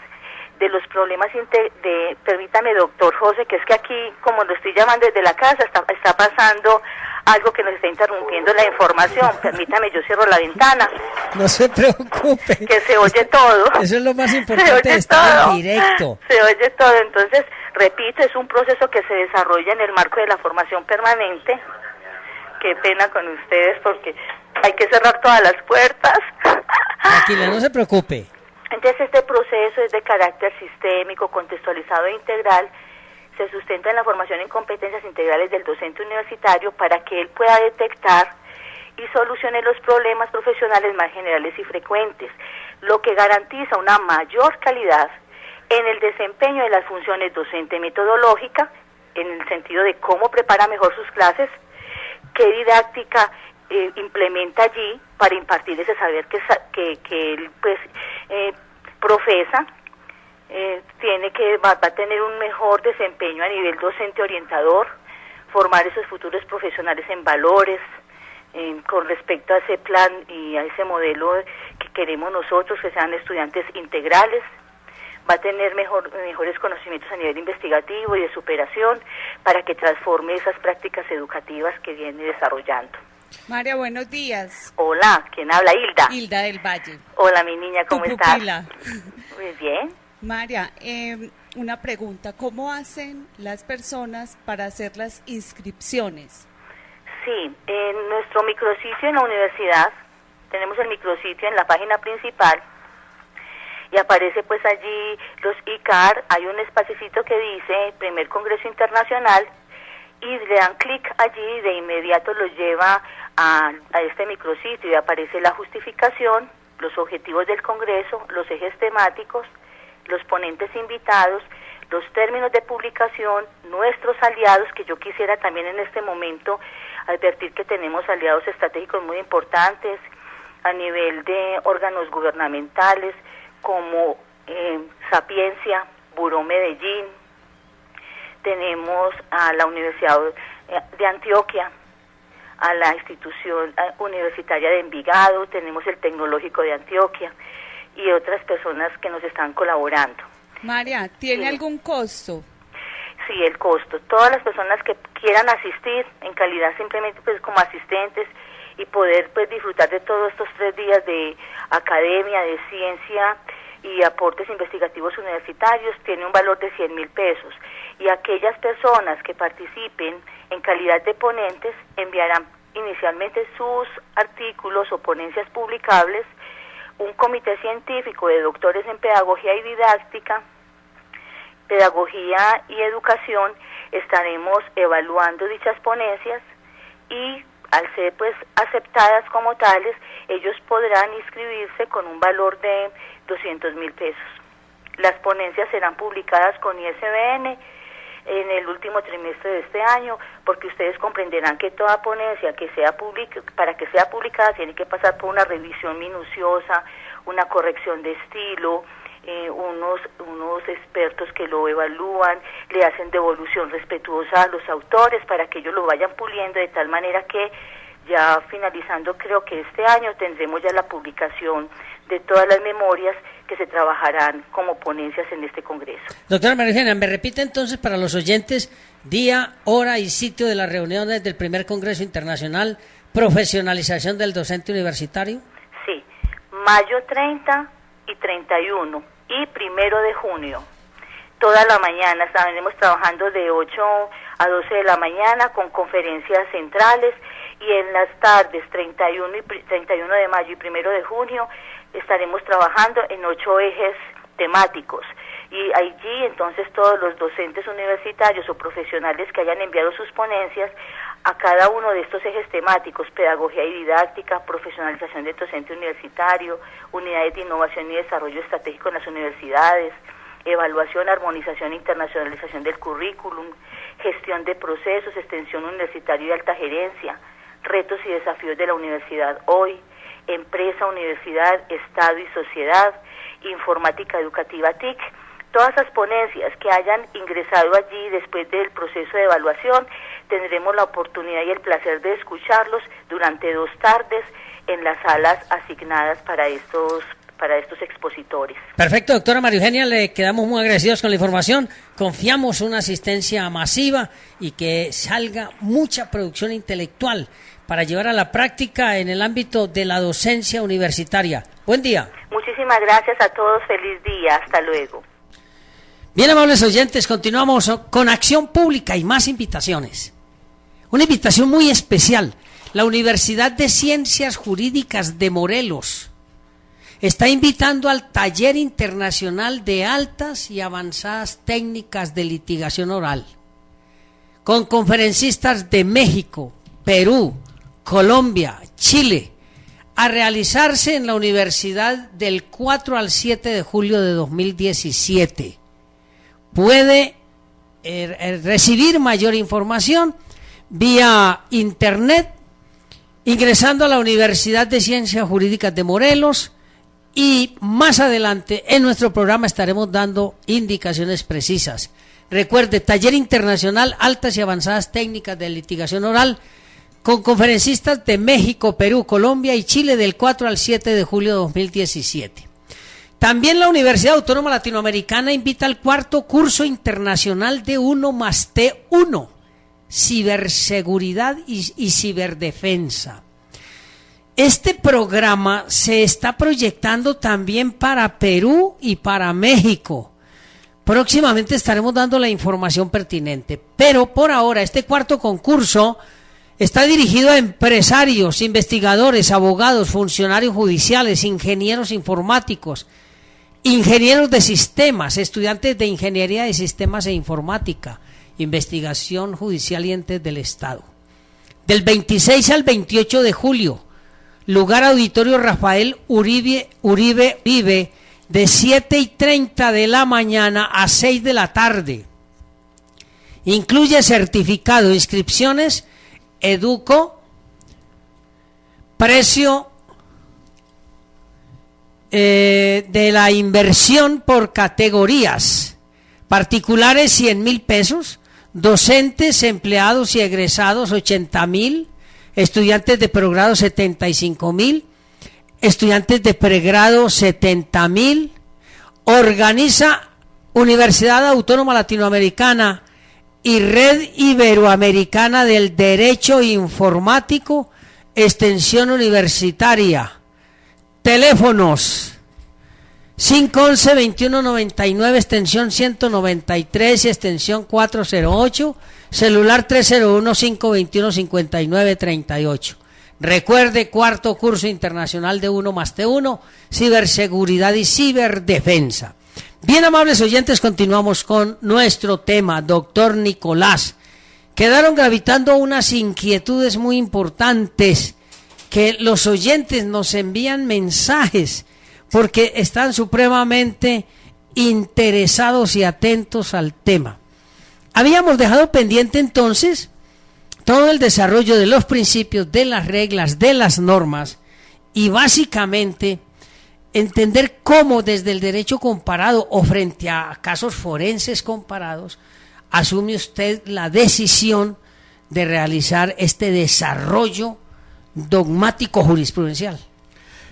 permítame, doctor José, que es que aquí, como lo estoy llamando desde la casa, está pasando algo que nos está interrumpiendo la información. Permítame, yo cierro la ventana. No se preocupe. Que se oye todo. Eso es lo más importante de estar en directo. Se oye todo. Entonces, repito, es un proceso que se desarrolla en el marco de la formación permanente. Qué pena con ustedes porque hay que cerrar todas las puertas. Tranquila, no se preocupe. Entonces, este proceso es de carácter sistémico, contextualizado e integral. Se sustenta en la formación en competencias integrales del docente universitario para que él pueda detectar y solucione los problemas profesionales más generales y frecuentes, lo que garantiza una mayor calidad en el desempeño de las funciones docente metodológica, en el sentido de cómo prepara mejor sus clases, qué didáctica implementa allí para impartir ese saber que él pues profesa. Va a tener un mejor desempeño a nivel docente orientador, formar esos futuros profesionales en valores, con respecto a ese plan y a ese modelo que queremos nosotros, que sean estudiantes integrales. Va a tener mejores conocimientos a nivel investigativo y de superación para que transforme esas prácticas educativas que viene desarrollando. María, buenos días. Hola, ¿quién habla? Hilda. Hilda del Valle. Hola, mi niña, ¿cómo estás? Muy bien. María, una pregunta, ¿cómo hacen las personas para hacer las inscripciones? Sí, en nuestro micrositio en la universidad, tenemos el micrositio en la página principal, y aparece pues allí los ICAR, hay un espacito que dice Primer Congreso Internacional, y le dan clic allí y de inmediato los lleva a este micrositio y aparece la justificación, los objetivos del Congreso, los ejes temáticos, los ponentes invitados, los términos de publicación, nuestros aliados, que yo quisiera también en este momento advertir que tenemos aliados estratégicos muy importantes a nivel de órganos gubernamentales como Sapiencia, Buró Medellín, tenemos a la Universidad de Antioquia, a la institución universitaria de Envigado, tenemos el Tecnológico de Antioquia y otras personas que nos están colaborando. María, ¿tiene algún costo? Sí, el costo. Todas las personas que quieran asistir en calidad simplemente pues como asistentes y poder pues disfrutar de todos estos 3 días de academia, de ciencia y aportes investigativos universitarios tiene un valor de 100.000 pesos. Y aquellas personas que participen en calidad de ponentes enviarán inicialmente sus artículos o ponencias publicables. Un comité científico de doctores en pedagogía y didáctica, pedagogía y educación, estaremos evaluando dichas ponencias y al ser pues aceptadas como tales, ellos podrán inscribirse con un valor de 200.000 pesos. Las ponencias serán publicadas con ISBN en el último trimestre de este año, porque ustedes comprenderán que toda ponencia que sea para que sea publicada tiene que pasar por una revisión minuciosa, una corrección de estilo, unos expertos que lo evalúan, le hacen devolución respetuosa a los autores para que ellos lo vayan puliendo de tal manera que ya finalizando creo que este año tendremos ya la publicación de todas las memorias que se trabajarán como ponencias en este congreso. Doctora María Eugenia, ¿me repite entonces para los oyentes día, hora y sitio de las reuniones del primer Congreso Internacional Profesionalización del Docente Universitario? Sí, mayo 30 y 31 y 1 de junio. Toda la mañana estaremos trabajando de 8 a 12 de la mañana con conferencias centrales, y en las tardes 31 de mayo y 1 de junio estaremos trabajando en 8 ejes temáticos, y allí entonces todos los docentes universitarios o profesionales que hayan enviado sus ponencias a cada uno de estos ejes temáticos, pedagogía y didáctica, profesionalización del docente universitario, unidades de innovación y desarrollo estratégico en las universidades, evaluación, armonización e internacionalización del currículum, gestión de procesos, extensión universitaria y alta gerencia, retos y desafíos de la universidad hoy, empresa, universidad, Estado y sociedad, informática educativa TIC. Todas esas ponencias que hayan ingresado allí después del proceso de evaluación, tendremos la oportunidad y el placer de escucharlos durante 2 tardes en las salas asignadas para estos expositores. Perfecto, doctora María Eugenia, le quedamos muy agradecidos con la información, confiamos una asistencia masiva y que salga mucha producción intelectual para llevar a la práctica en el ámbito de la docencia universitaria. Buen día. Muchísimas gracias a todos, feliz día, hasta luego. Bien, amables oyentes, continuamos con acción pública y más invitaciones. Una invitación muy especial. La Universidad de Ciencias Jurídicas de Morelos está invitando al Taller Internacional de Altas y Avanzadas Técnicas de Litigación Oral, con conferencistas de México, Perú, Colombia, Chile, a realizarse en la universidad del 4 al 7 de julio de 2017. Puede recibir mayor información vía internet ingresando a la Universidad de Ciencias Jurídicas de Morelos, y más adelante en nuestro programa estaremos dando indicaciones precisas. Recuerde, Taller Internacional Altas y Avanzadas Técnicas de Litigación Oral, con conferencistas de México, Perú, Colombia y Chile del 4 al 7 de julio de 2017. También la Universidad Autónoma Latinoamericana invita al 4º curso internacional de 1+T1, Ciberseguridad y Ciberdefensa. Este programa se está proyectando también para Perú y para México. Próximamente estaremos dando la información pertinente, pero por ahora este 4º concurso está dirigido a empresarios, investigadores, abogados, funcionarios judiciales, ingenieros informáticos, ingenieros de sistemas, estudiantes de ingeniería de sistemas e informática, investigación judicial y entes del Estado. Del 26 al 28 de julio, lugar Auditorio Rafael Uribe, de 7:30 de la mañana a 6 de la tarde. Incluye certificado, inscripciones, educo, precio de la inversión por categorías: particulares 100.000 pesos, docentes, empleados y egresados 80.000, estudiantes de progrado 75.000, estudiantes de pregrado 70.000. Organiza Universidad Autónoma Latinoamericana y Red Iberoamericana del Derecho Informático, Extensión Universitaria. Teléfonos 511-2199, extensión 193 y extensión 408, celular 301-521-5938. Recuerde, cuarto curso internacional de 1+T1, ciberseguridad y ciberdefensa. Bien, amables oyentes, continuamos con nuestro tema, doctor Nicolás. Quedaron gravitando unas inquietudes muy importantes, que los oyentes nos envían mensajes porque están supremamente interesados y atentos al tema. Habíamos dejado pendiente entonces todo el desarrollo de los principios, de las reglas, de las normas y básicamente entender cómo desde el derecho comparado o frente a casos forenses comparados asume usted la decisión de realizar este desarrollo dogmático jurisprudencial.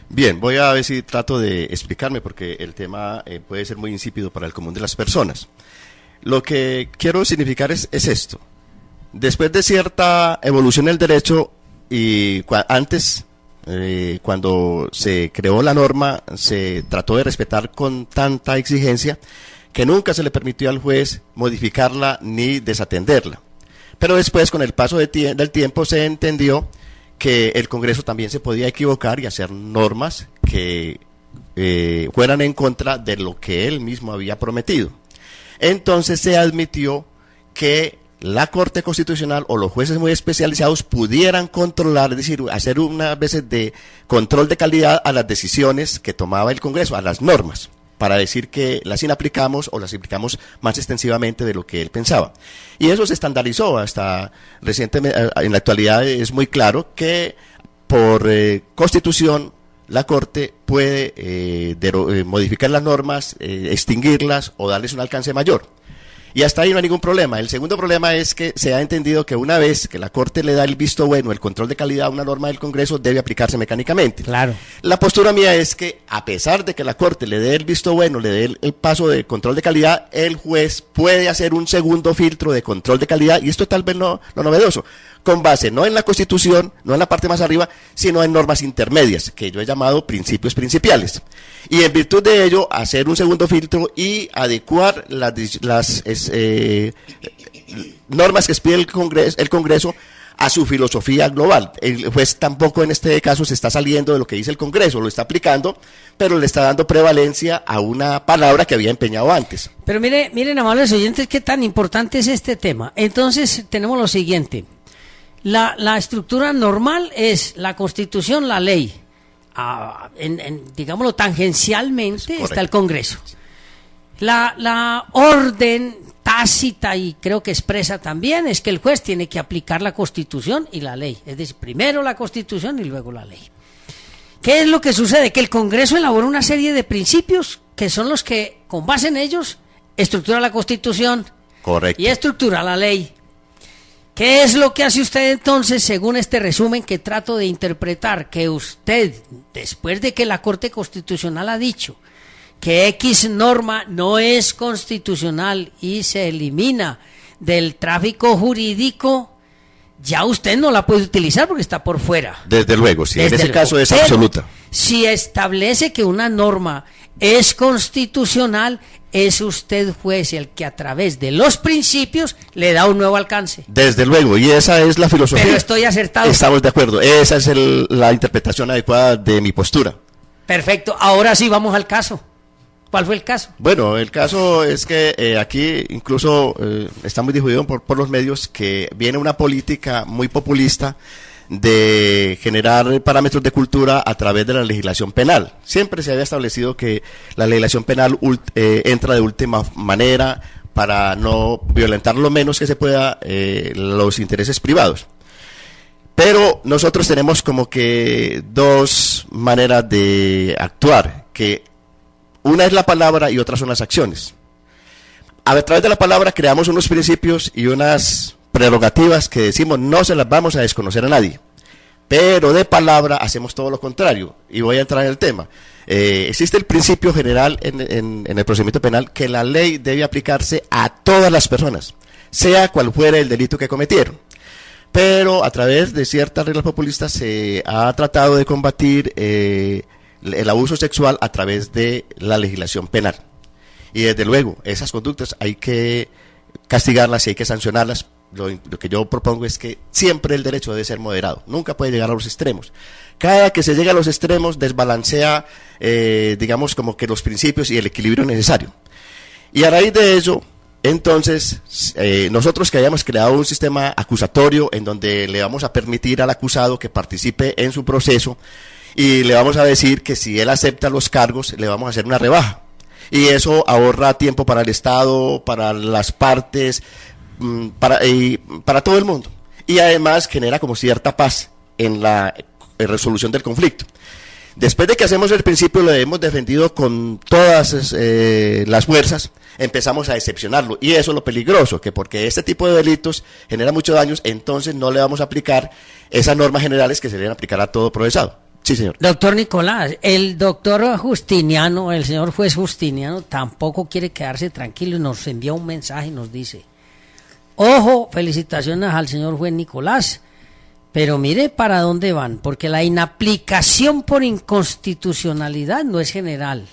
Bien, voy a ver si trato de explicarme porque el tema puede ser muy insípido para el común de las personas. Lo que quiero significar es esto. Después de cierta evolución del derecho y antes, cuando se creó la norma, se trató de respetar con tanta exigencia que nunca se le permitió al juez modificarla ni desatenderla. Pero después, con el paso del tiempo, se entendió que el Congreso también se podía equivocar y hacer normas que fueran en contra de lo que él mismo había prometido. Entonces se admitió que la Corte Constitucional o los jueces muy especializados pudieran controlar, es decir, hacer unas veces de control de calidad a las decisiones que tomaba el Congreso, a las normas, para decir que las inaplicamos o las aplicamos más extensivamente de lo que él pensaba. Y eso se estandarizó hasta recientemente. En la actualidad es muy claro que por Constitución la Corte puede modificar las normas, extinguirlas o darles un alcance mayor. Y hasta ahí no hay ningún problema. El segundo problema es que se ha entendido que una vez que la Corte le da el visto bueno, el control de calidad a una norma del Congreso, debe aplicarse mecánicamente. Claro. La postura mía es que, a pesar de que la Corte le dé el visto bueno, le dé el paso de control de calidad, el juez puede hacer un segundo filtro de control de calidad, y esto tal vez no lo novedoso, con base no en la Constitución, no en la parte más arriba, sino en normas intermedias, que yo he llamado principios principiales. Y en virtud de ello, hacer un segundo filtro y adecuar las normas que expide el Congreso a su filosofía global. El juez tampoco en este caso se está saliendo de lo que dice el Congreso, lo está aplicando, pero le está dando prevalencia a una palabra que había empeñado antes. Pero miren, amables oyentes, qué tan importante es este tema. Entonces tenemos lo siguiente. La estructura normal es la Constitución, la ley. Digámoslo, tangencialmente está el Congreso. La orden tácita y creo que expresa también es que el juez tiene que aplicar la Constitución y la ley. Es decir, primero la Constitución y luego la ley. ¿Qué es lo que sucede? Que el Congreso elabora una serie de principios que son los que, con base en ellos, estructura la Constitución. Correcto. Y estructura la ley. ¿Qué es lo que hace usted entonces, según este resumen que trato de interpretar? Que usted, después de que la Corte Constitucional ha dicho que X norma no es constitucional y se elimina del tráfico jurídico, ya usted no la puede utilizar porque está por fuera. Desde luego, sí, en ese caso es absoluta. Si establece que una norma es constitucional, es usted, juez, el que a través de los principios le da un nuevo alcance. Desde luego, y esa es la filosofía. Pero estoy acertado. Estamos de acuerdo, esa es la interpretación adecuada de mi postura. Perfecto, ahora sí vamos al caso. ¿Cuál fue el caso? Bueno, el caso es que aquí incluso está muy difundido por los medios que viene una política muy populista de generar parámetros de cultura a través de la legislación penal. Siempre se había establecido que la legislación penal entra de última manera para no violentar lo menos que se pueda los intereses privados. Pero nosotros tenemos como que dos maneras de actuar, que una es la palabra y otra son las acciones. A través de la palabra creamos unos principios y unas prerrogativas que decimos no se las vamos a desconocer a nadie. Pero de palabra hacemos todo lo contrario. Y voy a entrar en el tema. Existe el principio general en el procedimiento penal que la ley debe aplicarse a todas las personas, sea cual fuera el delito que cometieron. Pero a través de ciertas reglas populistas se ha tratado de combatir el abuso sexual a través de la legislación penal. Y desde luego, esas conductas hay que castigarlas y hay que sancionarlas. Lo que yo propongo es que siempre el derecho debe ser moderado, nunca puede llegar a los extremos. Cada que se llega a los extremos desbalancea, digamos, como que los principios y el equilibrio necesario. Y a raíz de ello, entonces, nosotros que hayamos creado un sistema acusatorio en donde le vamos a permitir al acusado que participe en su proceso y le vamos a decir que si él acepta los cargos, le vamos a hacer una rebaja. Y eso ahorra tiempo para el Estado, para las partes, para todo el mundo. Y además genera como cierta paz en la resolución del conflicto. Después de que hacemos el principio, lo hemos defendido con todas las fuerzas, empezamos a excepcionarlo. Y eso es lo peligroso, que porque este tipo de delitos genera muchos daños, entonces no le vamos a aplicar esas normas generales que se deben aplicar a todo procesado. Sí, señor. Doctor Nicolás, el doctor Justiniano, el señor juez Justiniano, tampoco quiere quedarse tranquilo y nos envía un mensaje y nos dice: ojo, felicitaciones al señor juez Nicolás, pero mire para dónde van, porque la inaplicación por inconstitucionalidad no es general,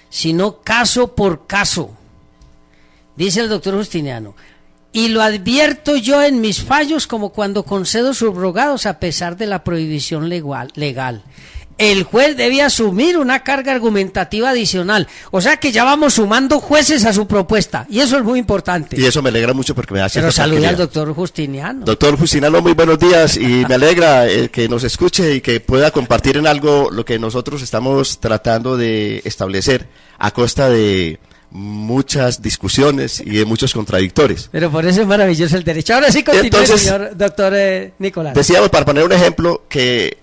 sino caso por caso. Dice el doctor Justiniano: y lo advierto yo en mis fallos como cuando concedo subrogados a pesar de la prohibición legal. El juez debe asumir una carga argumentativa adicional. O sea que ya vamos sumando jueces a su propuesta. Y eso es muy importante. Y eso me alegra mucho porque me da cierta Pero saluda tranquilidad. al doctor Justiniano. Doctor Justiniano, muy buenos días y me alegra que nos escuche y que pueda compartir en algo lo que nosotros estamos tratando de establecer a costa de muchas discusiones y de muchos contradictores. Pero por eso es maravilloso el derecho. Ahora sí continúe, Entonces, señor doctor Nicolás. Decíamos, para poner un ejemplo, que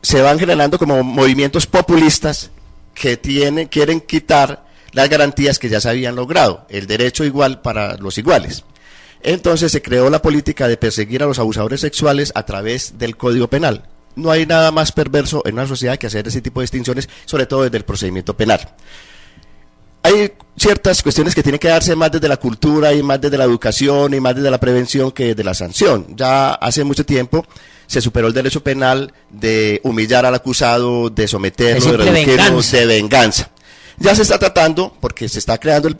se van generando como movimientos populistas que quieren quitar las garantías que ya se habían logrado, el derecho igual para los iguales. Entonces se creó la política de perseguir a los abusadores sexuales a través del Código Penal. No hay nada más perverso en una sociedad que hacer ese tipo de distinciones, sobre todo desde el procedimiento penal. Hay ciertas cuestiones que tienen que darse más desde la cultura y más desde la educación y más desde la prevención que desde la sanción. Ya hace mucho tiempo se superó el derecho penal de humillar al acusado, de someterlo, de reducirlo, de venganza. Ya se está tratando, porque se está creando,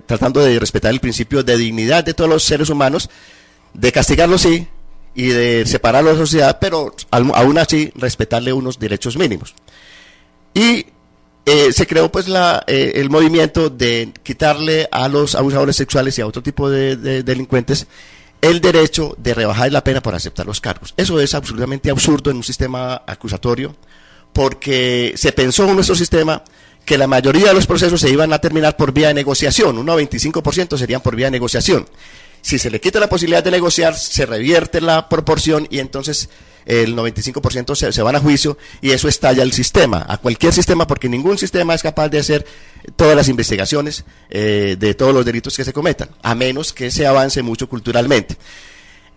tratando de respetar el principio de dignidad de todos los seres humanos, de castigarlo sí, y de separarlo de la sociedad, pero aún así respetarle unos derechos mínimos. Y se creó pues el movimiento de quitarle a los abusadores sexuales y a otro tipo de delincuentes el derecho de rebajar la pena por aceptar los cargos. Eso es absolutamente absurdo en un sistema acusatorio, porque se pensó en nuestro sistema que la mayoría de los procesos se iban a terminar por vía de negociación, un 95% serían por vía de negociación. Si se le quita la posibilidad de negociar, se revierte la proporción y entonces el 95% se van a juicio y eso estalla el sistema, a cualquier sistema, porque ningún sistema es capaz de hacer todas las investigaciones de todos los delitos que se cometan, a menos que se avance mucho culturalmente.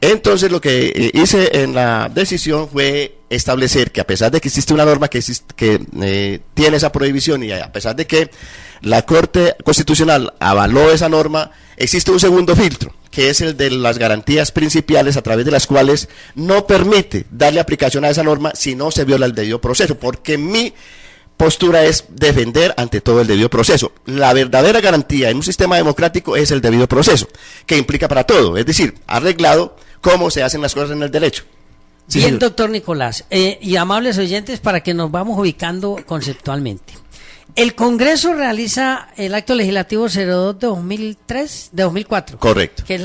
Entonces lo que hice en la decisión fue establecer que a pesar de que existe una norma que tiene esa prohibición y a pesar de que la Corte Constitucional avaló esa norma, existe un segundo filtro, que es el de las garantías principales a través de las cuales no permite darle aplicación a esa norma si no se viola el debido proceso, porque mi postura es defender ante todo el debido proceso. La verdadera garantía en un sistema democrático es el debido proceso, que implica para todo, es decir, arreglado cómo se hacen las cosas en el derecho. Sí, bien, doctor Nicolás, y amables oyentes, para que nos vamos ubicando conceptualmente. El Congreso realiza el acto legislativo 02 de 2004. Correcto. Que es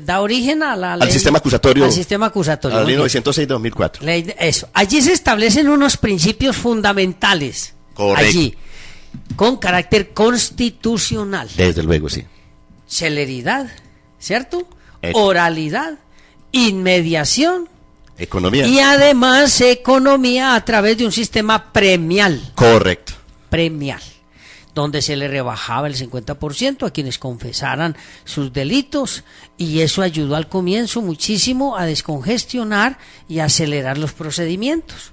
da origen a la ley, al sistema acusatorio. Al sistema acusatorio. A la ley 906 de 2004. Eso. Allí se establecen unos principios fundamentales. Correcto. Allí, con carácter constitucional. Desde luego, sí. Celeridad, ¿cierto? Oralidad, inmediación. Economía. Y además economía a través de un sistema premial. Correcto. Premial, donde se le rebajaba el 50% a quienes confesaran sus delitos, y eso ayudó al comienzo muchísimo a descongestionar y acelerar los procedimientos.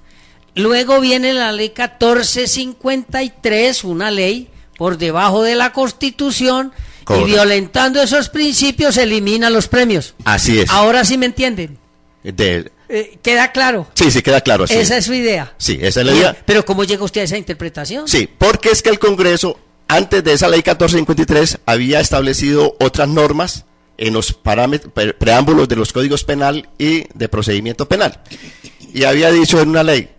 Luego viene la ley 1453, una ley por debajo de la Constitución. Correcto. Y violentando esos principios elimina los premios. Así es. Ahora sí me entienden. ¿Queda claro? Sí, sí, queda claro. Sí. Esa es su idea. Sí, esa es la idea. Pero ¿cómo llega usted a esa interpretación? Sí, porque es que el Congreso, antes de esa ley 1453, había establecido otras normas en los preámbulos de los códigos penal y de procedimiento penal. Y había dicho en una ley,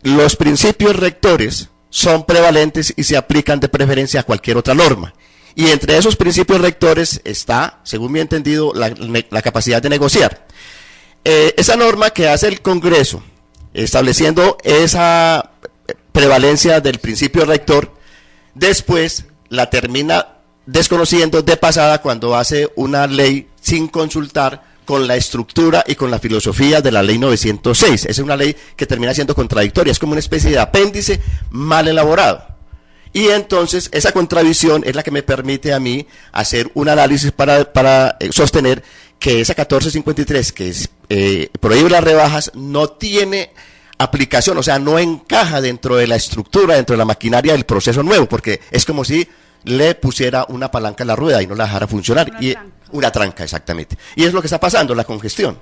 los principios rectores son prevalentes y se aplican de preferencia a cualquier otra norma. Y entre esos principios rectores está, según mi entendido, la capacidad de negociar. Esa norma que hace el Congreso, estableciendo esa prevalencia del principio rector, después la termina desconociendo de pasada cuando hace una ley sin consultar con la estructura y con la filosofía de la ley 906. Es una ley que termina siendo contradictoria, es como una especie de apéndice mal elaborado. Y entonces esa contradicción es la que me permite a mí hacer un análisis para sostener que esa 1453, que prohíbe las rebajas, no tiene aplicación, o sea, no encaja dentro de la estructura, dentro de la maquinaria del proceso nuevo, porque es como si le pusiera una palanca a la rueda y no la dejara funcionar. Una tranca, exactamente. Y es lo que está pasando, la congestión.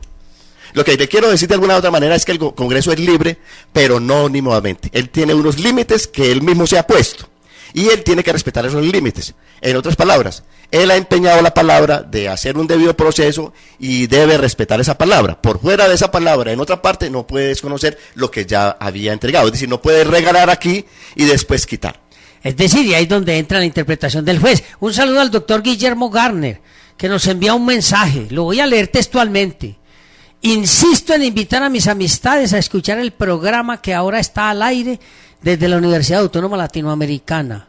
Lo que le quiero decir de alguna otra manera es que el Congreso es libre, pero no unívocamente. Él tiene unos límites que él mismo se ha puesto. Y él tiene que respetar esos límites. En otras palabras, él ha empeñado la palabra de hacer un debido proceso y debe respetar esa palabra. Por fuera de esa palabra, en otra parte, no puede desconocer lo que ya había entregado. Es decir, no puede regalar aquí y después quitar. Es decir, y ahí es donde entra la interpretación del juez. Un saludo al doctor Guillermo Garner, que nos envía un mensaje. Lo voy a leer textualmente. Insisto en invitar a mis amistades a escuchar el programa que ahora está al aire desde la Universidad Autónoma Latinoamericana.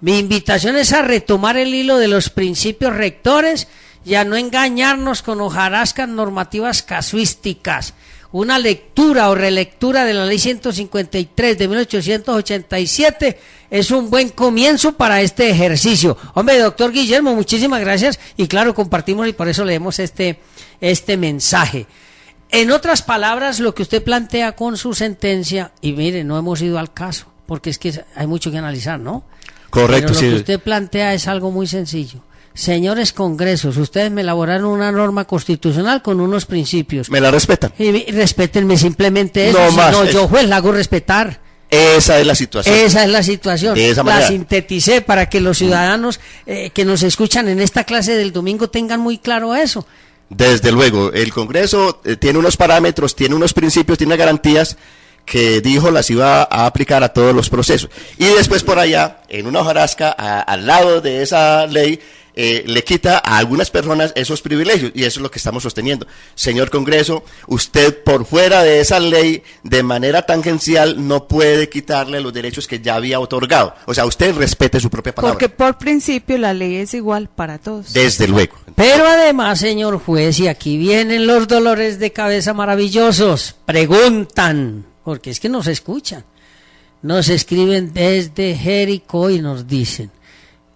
Mi invitación es a retomar el hilo de los principios rectores y a no engañarnos con hojarascas normativas casuísticas. Una lectura o relectura de la ley 153 de 1887 es un buen comienzo para este ejercicio. Hombre, doctor Guillermo, muchísimas gracias y claro, compartimos y por eso leemos este mensaje. En otras palabras, lo que usted plantea con su sentencia, y mire, no hemos ido al caso, porque es que hay mucho que analizar, ¿no? Correcto, sí. Pero lo que usted plantea es algo muy sencillo. Señores congresos, ustedes me elaboraron una norma constitucional con unos principios. ¿Me la respetan? Y respétenme simplemente eso. No si más, no, yo juez la hago respetar. Esa es la situación. Esa es la situación. De esa manera. La sinteticé para que los ciudadanos que nos escuchan en esta clase del domingo tengan muy claro eso. Desde luego, el Congreso tiene unos parámetros, tiene unos principios, tiene garantías que dijo las iba a aplicar a todos los procesos. Y después por allá, en una hojarasca, al lado de esa ley, le quita a algunas personas esos privilegios, y eso es lo que estamos sosteniendo. Señor Congreso, usted por fuera de esa ley, de manera tangencial, no puede quitarle los derechos que ya había otorgado. O sea, usted respete su propia palabra. Porque por principio la ley es igual para todos. Desde luego. Pero además, señor juez, y aquí vienen los dolores de cabeza maravillosos, preguntan, porque es que nos escuchan, nos escriben desde Jericó y nos dicen: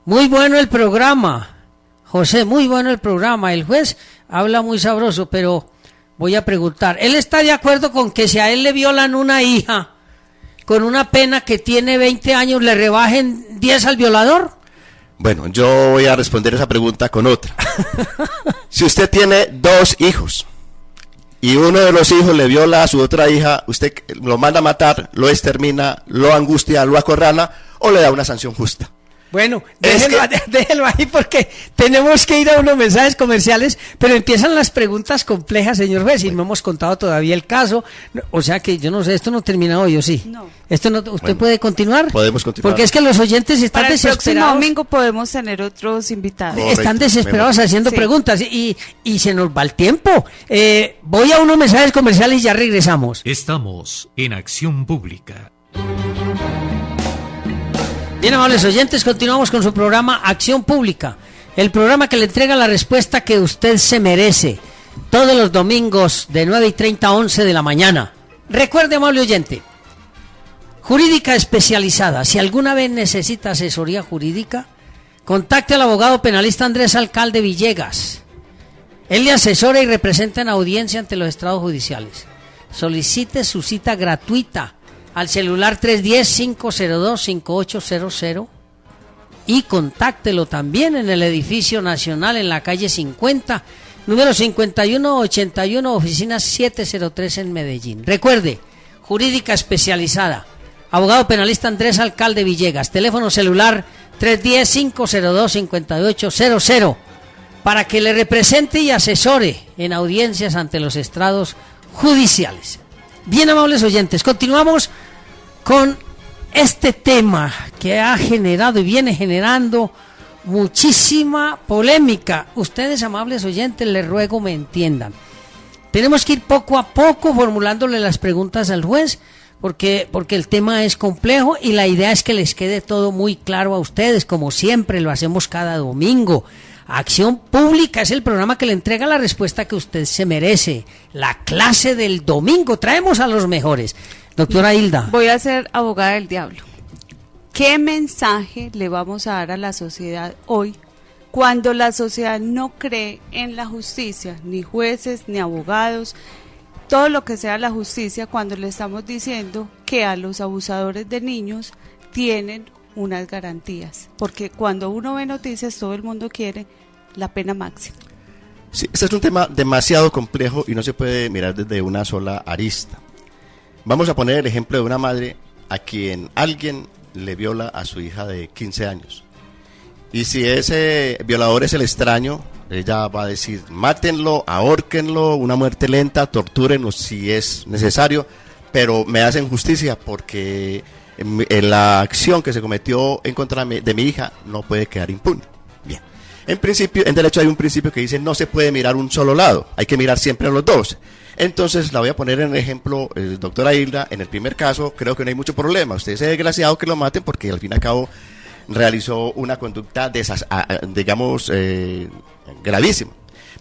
muy bueno el programa, José, muy bueno el programa, el juez habla muy sabroso, pero voy a preguntar, ¿él está de acuerdo con que si a él le violan una hija, con una pena que tiene 20 años, le rebajen 10 al violador? Bueno, yo voy a responder esa pregunta con otra. Si usted tiene 2 hijos y uno de los hijos le viola a su otra hija, usted lo manda a matar, lo extermina, lo angustia, lo acorrala o le da una sanción justa. Bueno, déjelo ahí porque tenemos que ir a unos mensajes comerciales, pero empiezan las preguntas complejas, señor juez, y no hemos contado todavía el caso, o sea que yo no sé, esto no termina hoy, ¿o sí? No. ¿Esto no, usted puede continuar? Podemos continuar. Porque es que los oyentes están Para el próximo desesperados. domingo podemos tener otros invitados. Correcto. Están desesperados haciendo Sí. preguntas y se nos va el tiempo. Voy a unos mensajes comerciales y ya regresamos. Estamos en Acción Pública. Bien, amables oyentes, continuamos con su programa Acción Pública, el programa que le entrega la respuesta que usted se merece, todos los domingos de 9:30 a 11 de la mañana. Recuerde, amable oyente, jurídica especializada. Si alguna vez necesita asesoría jurídica, contacte al abogado penalista Andrés Alcalde Villegas. Él le asesora y representa en audiencia ante los estrados judiciales. Solicite su cita gratuita al celular 310-502-5800 y contáctelo también en el edificio nacional en la calle 50, número 5181, oficina 703 en Medellín. Recuerde, jurídica especializada, abogado penalista Andrés Alcalde Villegas, teléfono celular 310-502-5800, para que le represente y asesore en audiencias ante los estrados judiciales. Bien, amables oyentes, continuamos con este tema que ha generado y viene generando muchísima polémica. Ustedes, amables oyentes, les ruego me entiendan. Tenemos que ir poco a poco formulándole las preguntas al juez, porque el tema es complejo y la idea es que les quede todo muy claro a ustedes, como siempre lo hacemos cada domingo. Acción Pública es el programa que le entrega la respuesta que usted se merece. La clase del domingo, traemos a los mejores. Doctora Hilda. Voy a ser abogada del diablo. ¿Qué mensaje le vamos a dar a la sociedad hoy cuando la sociedad no cree en la justicia, ni jueces, ni abogados, todo lo que sea la justicia, cuando le estamos diciendo que a los abusadores de niños tienen unas garantías? Porque cuando uno ve noticias, todo el mundo quiere la pena máxima. Sí, este es un tema demasiado complejo y no se puede mirar desde una sola arista. Vamos a poner el ejemplo de una madre a quien alguien le viola a su hija de 15 años. Y si ese violador es el extraño, ella va a decir: mátenlo, ahórquenlo, una muerte lenta, tortúrenlo si es necesario, pero me hacen justicia porque en la acción que se cometió en contra de mi hija no puede quedar impune. Bien. En principio, en derecho hay un principio que dice: no se puede mirar un solo lado, hay que mirar siempre a los dos. Entonces la voy a poner en el ejemplo, doctora Hilda. En el primer caso creo que no hay mucho problema. Usted es desgraciado que lo maten porque al fin y al cabo realizó una conducta gravísima.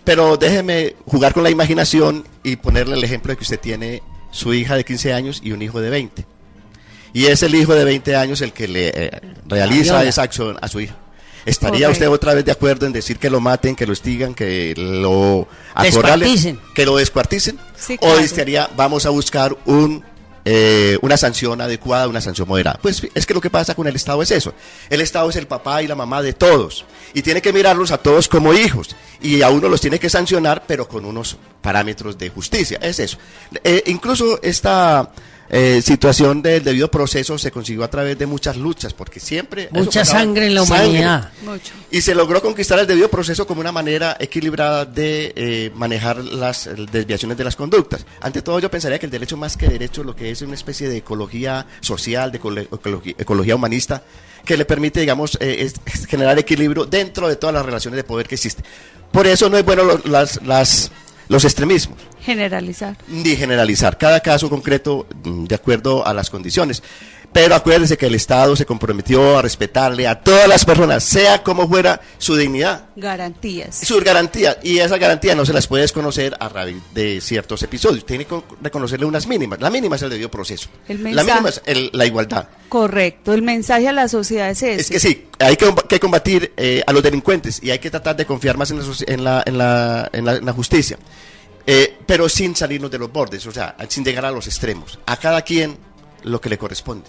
Pero déjeme jugar con la imaginación y ponerle el ejemplo de que usted tiene su hija de 15 años y un hijo de 20. Y es el hijo de 20 años el que le realiza esa acción a su hija. ¿Estaría usted otra vez de acuerdo en decir que lo maten, que lo hostigan, que lo acorralen, que lo descuarticen? Sí, claro. ¿O estaría: vamos a buscar una sanción adecuada, una sanción moderada? Pues es que lo que pasa con el Estado es eso. El Estado es el papá y la mamá de todos y tiene que mirarlos a todos como hijos, y a uno los tiene que sancionar, pero con unos parámetros de justicia. Es eso. Incluso esta situación del debido proceso se consiguió a través de muchas luchas, porque siempre mucha sangre en la humanidad. Y se logró conquistar el debido proceso como una manera equilibrada de manejar las desviaciones de las conductas. Ante todo, yo pensaría que el derecho, más que derecho, lo que es una especie de ecología social, de ecología humanista, que le permite, digamos, es generar equilibrio dentro de todas las relaciones de poder que existen. Por eso no es bueno los extremismos. Ni generalizar. Cada caso concreto de acuerdo a las condiciones. Pero acuérdese que el Estado se comprometió a respetarle a todas las personas, sea como fuera su dignidad. Sus garantías. Y esas garantías no se las puede desconocer a raíz de ciertos episodios. Tiene que reconocerle unas mínimas. La mínima es el debido proceso. La mínima es la igualdad. Correcto. El mensaje a la sociedad es ese. Es que sí, hay que combatir a los delincuentes y hay que tratar de confiar más en la justicia. Pero sin salirnos de los bordes, o sea, sin llegar a los extremos. A cada quien lo que le corresponde.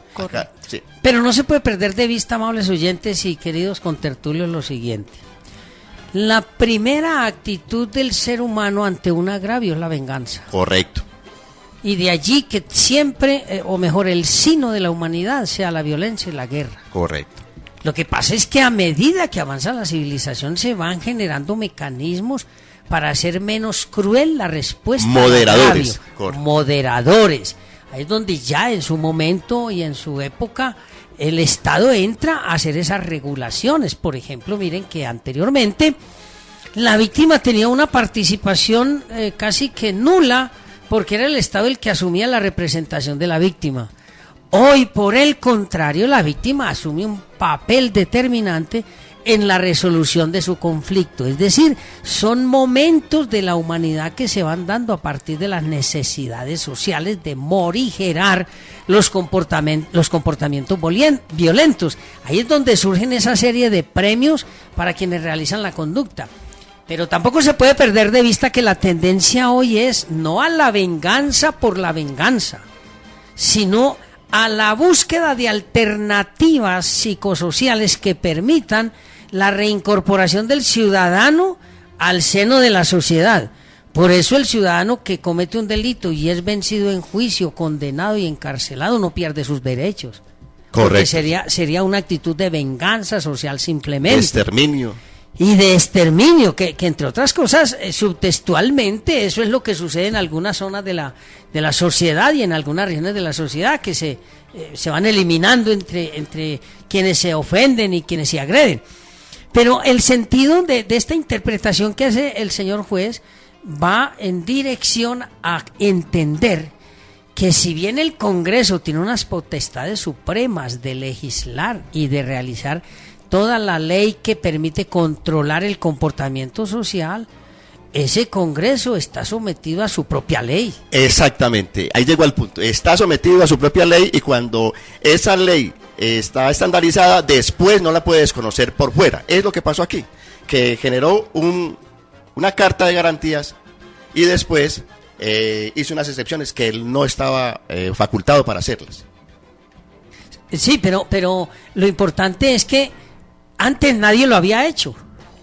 Sí. Pero no se puede perder de vista, amables oyentes y queridos contertulios, lo siguiente. La primera actitud del ser humano ante un agravio es la venganza. Correcto. Y de allí que siempre, o mejor, el sino de la humanidad sea la violencia y la guerra. Correcto. Lo que pasa es que a medida que avanza la civilización se van generando mecanismos para hacer menos cruel la respuesta. Moderadores. Ahí es donde ya en su momento y en su época el Estado entra a hacer esas regulaciones. Por ejemplo, miren que anteriormente la víctima tenía una participación casi que nula, porque era el Estado el que asumía la representación de la víctima. Hoy, por el contrario, la víctima asume un papel determinante en la resolución de su conflicto. Es decir, son momentos de la humanidad que se van dando a partir de las necesidades sociales de morigerar los comportamientos violentos. Ahí es donde surgen esa serie de premios para quienes realizan la conducta. Pero tampoco se puede perder de vista que la tendencia hoy es no a la venganza por la venganza, sino a la búsqueda de alternativas psicosociales que permitan la reincorporación del ciudadano al seno de la sociedad. Por eso el ciudadano que comete un delito y es vencido en juicio, condenado y encarcelado, no pierde sus derechos. Correcto. Porque sería una actitud de venganza social simplemente. Exterminio. Y de exterminio, que entre otras cosas, subtextualmente, eso es lo que sucede en algunas zonas de la sociedad y en algunas regiones de la sociedad, que se van eliminando entre quienes se ofenden y quienes se agreden. Pero el sentido de esta interpretación que hace el señor juez va en dirección a entender que si bien el Congreso tiene unas potestades supremas de legislar y de realizar toda la ley que permite controlar el comportamiento social, ese Congreso está sometido a su propia ley. Exactamente, ahí llegó al punto. Está sometido a su propia ley y cuando esa ley está estandarizada, después no la puede desconocer por fuera. Es lo que pasó aquí, que generó una carta de garantías y después hizo unas excepciones que él no estaba facultado para hacerlas. Sí, pero lo importante es que antes nadie lo había hecho.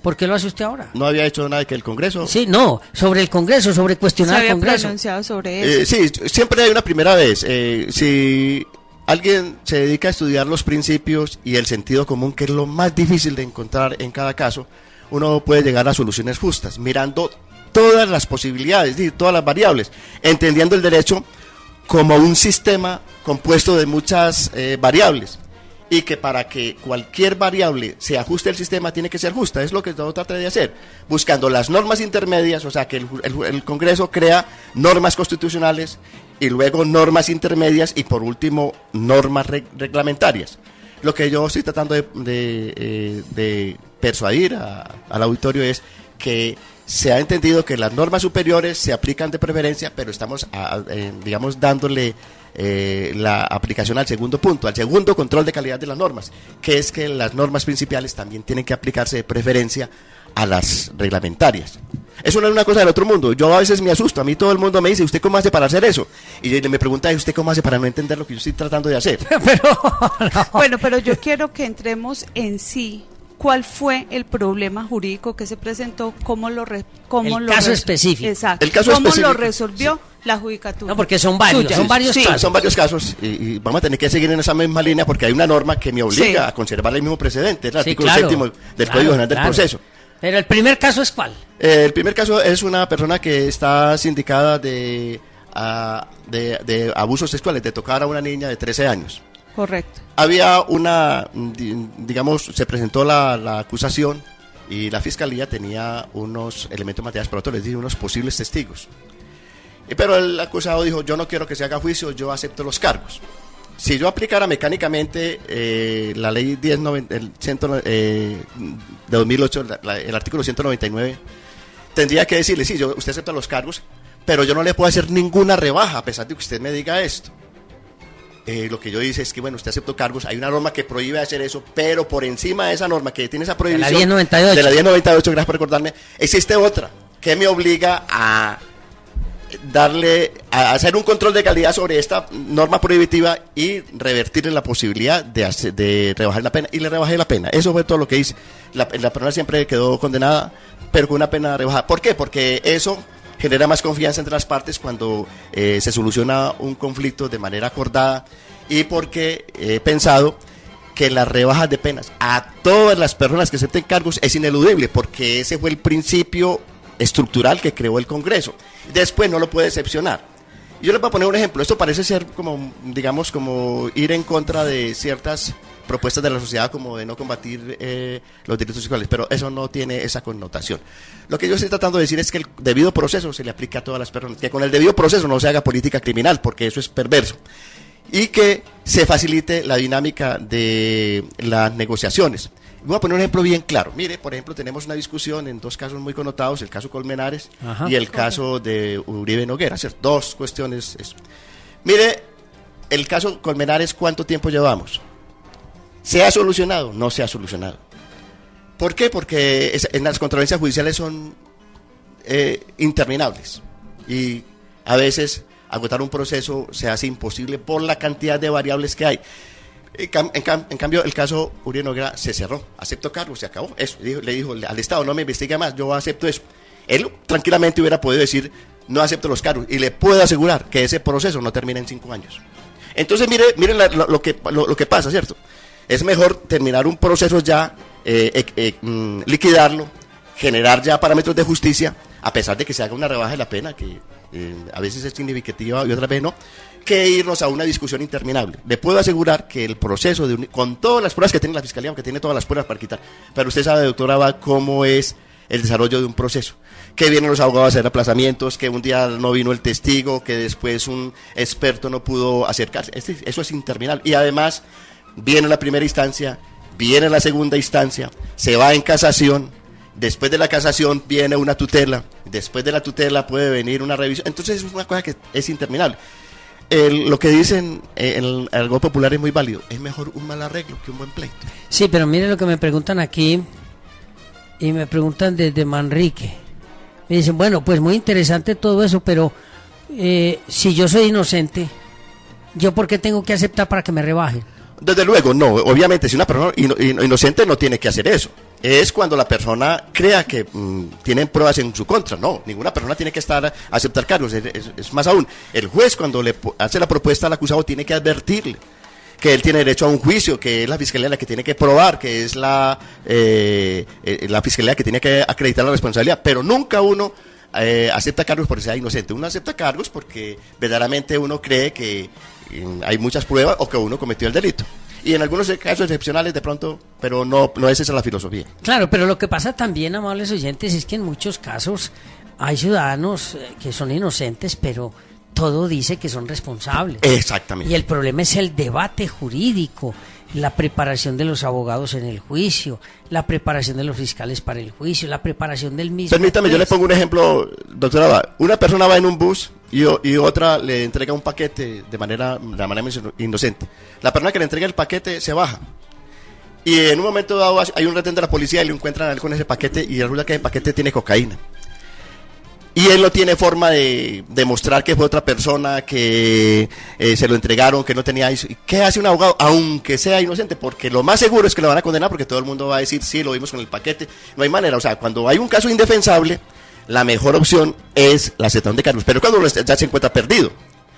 ¿Por qué lo hace usted ahora? No había hecho nada que el Congreso... Sí, no, sobre el Congreso, sobre cuestionar el Congreso. Pronunciado sobre eso. Sí, siempre hay una primera vez. Si alguien se dedica a estudiar los principios y el sentido común, que es lo más difícil de encontrar en cada caso, uno puede llegar a soluciones justas, mirando todas las posibilidades, todas las variables, entendiendo el derecho como un sistema compuesto de muchas variables, y que para que cualquier variable se ajuste al sistema tiene que ser justa. Es lo que todo trata de hacer, buscando las normas intermedias, o sea que el Congreso crea normas constitucionales y luego normas intermedias y por último normas reglamentarias. Lo que yo estoy tratando de persuadir al auditorio es que se ha entendido que las normas superiores se aplican de preferencia, pero estamos, digamos, dándole la aplicación al segundo punto, al segundo control de calidad de las normas, que es que las normas principales también tienen que aplicarse de preferencia a las reglamentarias. Eso no es una cosa del otro mundo. Yo a veces me asusto, a mí todo el mundo me dice, ¿usted cómo hace para hacer eso? Y me pregunta, ¿usted cómo hace para no entender lo que yo estoy tratando de hacer? Bueno, pero yo quiero que entremos en sí. ¿Cuál fue el problema jurídico que se presentó? Caso específico. Exacto. El caso ¿Cómo específico. lo resolvió la judicatura? No, porque son varios, Suya. son varios Sí. casos. Son varios casos y vamos a tener que seguir en esa misma línea porque hay una norma que me obliga Sí. a conservar el mismo precedente, el Sí, artículo claro, 7º del claro, Código General del claro. Proceso. Pero el primer caso es ¿cuál? El primer caso es una persona que está sindicada de abusos sexuales, de tocar a una niña de 13 años. Correcto. Había digamos, se presentó la acusación y la fiscalía tenía unos elementos materiales probatorios, es decir, unos posibles testigos. Pero el acusado dijo, yo no quiero que se haga juicio, yo acepto los cargos. Si yo aplicara mecánicamente la ley 1090, de 2008, el artículo 199, tendría que decirle, sí, usted acepta los cargos, pero yo no le puedo hacer ninguna rebaja a pesar de que usted me diga esto. Lo que yo dice es que, bueno, usted aceptó cargos, hay una norma que prohíbe hacer eso, pero por encima de esa norma que tiene esa prohibición, de la 1098, de la 1098, gracias por recordarme, existe otra que me obliga a hacer un control de calidad sobre esta norma prohibitiva y revertirle la posibilidad de rebajar la pena, y le rebajé la pena. Eso fue todo lo que hice. La persona siempre quedó condenada, pero con una pena rebajada. ¿Por qué? Porque eso genera más confianza entre las partes cuando se soluciona un conflicto de manera acordada, y porque he pensado que las rebajas de penas a todas las personas que acepten cargos es ineludible, porque ese fue el principio estructural que creó el Congreso. Después no lo puede excepcionar. Yo les voy a poner un ejemplo. Esto parece ser como, digamos, como ir en contra de ciertas propuestas de la sociedad, como de no combatir los delitos sexuales, pero eso no tiene esa connotación. Lo que yo estoy tratando de decir es que el debido proceso se le aplica a todas las personas, que con el debido proceso no se haga política criminal, porque eso es perverso, y que se facilite la dinámica de las negociaciones. Voy a poner un ejemplo bien claro. Mire, por ejemplo, tenemos una discusión en dos casos muy connotados, el caso Colmenares y el caso de Uribe Noguera, ¿cierto? Dos cuestiones. Mire, el caso Colmenares, ¿cuánto tiempo llevamos? ¿Se ha solucionado? No se ha solucionado. ¿Por qué? Porque en las controversias judiciales son interminables y a veces agotar un proceso se hace imposible por la cantidad de variables que hay. En cambio, el caso Uribe Noguera se cerró. Acepto cargos, se acabó. Eso, le dijo al Estado, no me investigue más, yo acepto eso. Él tranquilamente hubiera podido decir, no acepto los cargos. Y le puedo asegurar que ese proceso no termina en 5 años. Entonces, mire lo que pasa, ¿cierto? Es mejor terminar un proceso ya, liquidarlo, generar ya parámetros de justicia, a pesar de que se haga una rebaja de la pena, que a veces es significativa y otras veces no, que irnos a una discusión interminable. Le puedo asegurar que el proceso, con todas las pruebas que tiene la Fiscalía, aunque tiene todas las pruebas para quitar, pero usted sabe, doctora Abad, cómo es el desarrollo de un proceso, que vienen los abogados a hacer aplazamientos, que un día no vino el testigo, que después un experto no pudo acercarse. Eso es interminable. Y además, viene la primera instancia, viene la segunda instancia, se va en casación, después de la casación viene una tutela, después de la tutela puede venir una revisión. Entonces es una cosa que es interminable. Lo que dicen en el algo popular es muy válido. Es mejor un mal arreglo que un buen pleito. Sí, pero mire lo que me preguntan aquí. Y me preguntan desde Manrique. Me dicen, bueno, pues muy interesante todo eso, pero si yo soy inocente, ¿yo por qué tengo que aceptar para que me rebajen? Desde luego, no. Obviamente, si una persona inocente no tiene que hacer eso. Es cuando la persona crea que tienen pruebas en su contra. No, ninguna persona tiene que aceptar cargos. Es más aún, el juez cuando le hace la propuesta al acusado tiene que advertirle que él tiene derecho a un juicio, que es la Fiscalía la que tiene que probar, que es la Fiscalía que tiene que acreditar la responsabilidad, pero nunca uno acepta cargos porque sea inocente. Uno acepta cargos porque verdaderamente uno cree que hay muchas pruebas o que uno cometió el delito. Y en algunos casos excepcionales de pronto, pero no es esa la filosofía. Claro, pero lo que pasa también, amables oyentes, es que en muchos casos hay ciudadanos que son inocentes, pero todo dice que son responsables. Exactamente. Y el problema es el debate jurídico, la preparación de los abogados en el juicio, la preparación de los fiscales para el juicio, la preparación del mismo. Permítame, yo le pongo un ejemplo, doctora Abad. Una persona va en un bus y otra le entrega un paquete de manera inocente. La persona que le entrega el paquete se baja. Y en un momento dado hay un retén de la policía y lo encuentran a él con ese paquete y resulta que el paquete tiene cocaína. Y él no tiene forma de demostrar que fue otra persona, que se lo entregaron, que no tenía eso. ¿Qué hace un abogado? Aunque sea inocente, porque lo más seguro es que lo van a condenar porque todo el mundo va a decir, sí, lo vimos con el paquete. No hay manera, o sea, cuando hay un caso indefensable, la mejor opción es la aceptación de cargos. Pero cuando ya se encuentra perdido,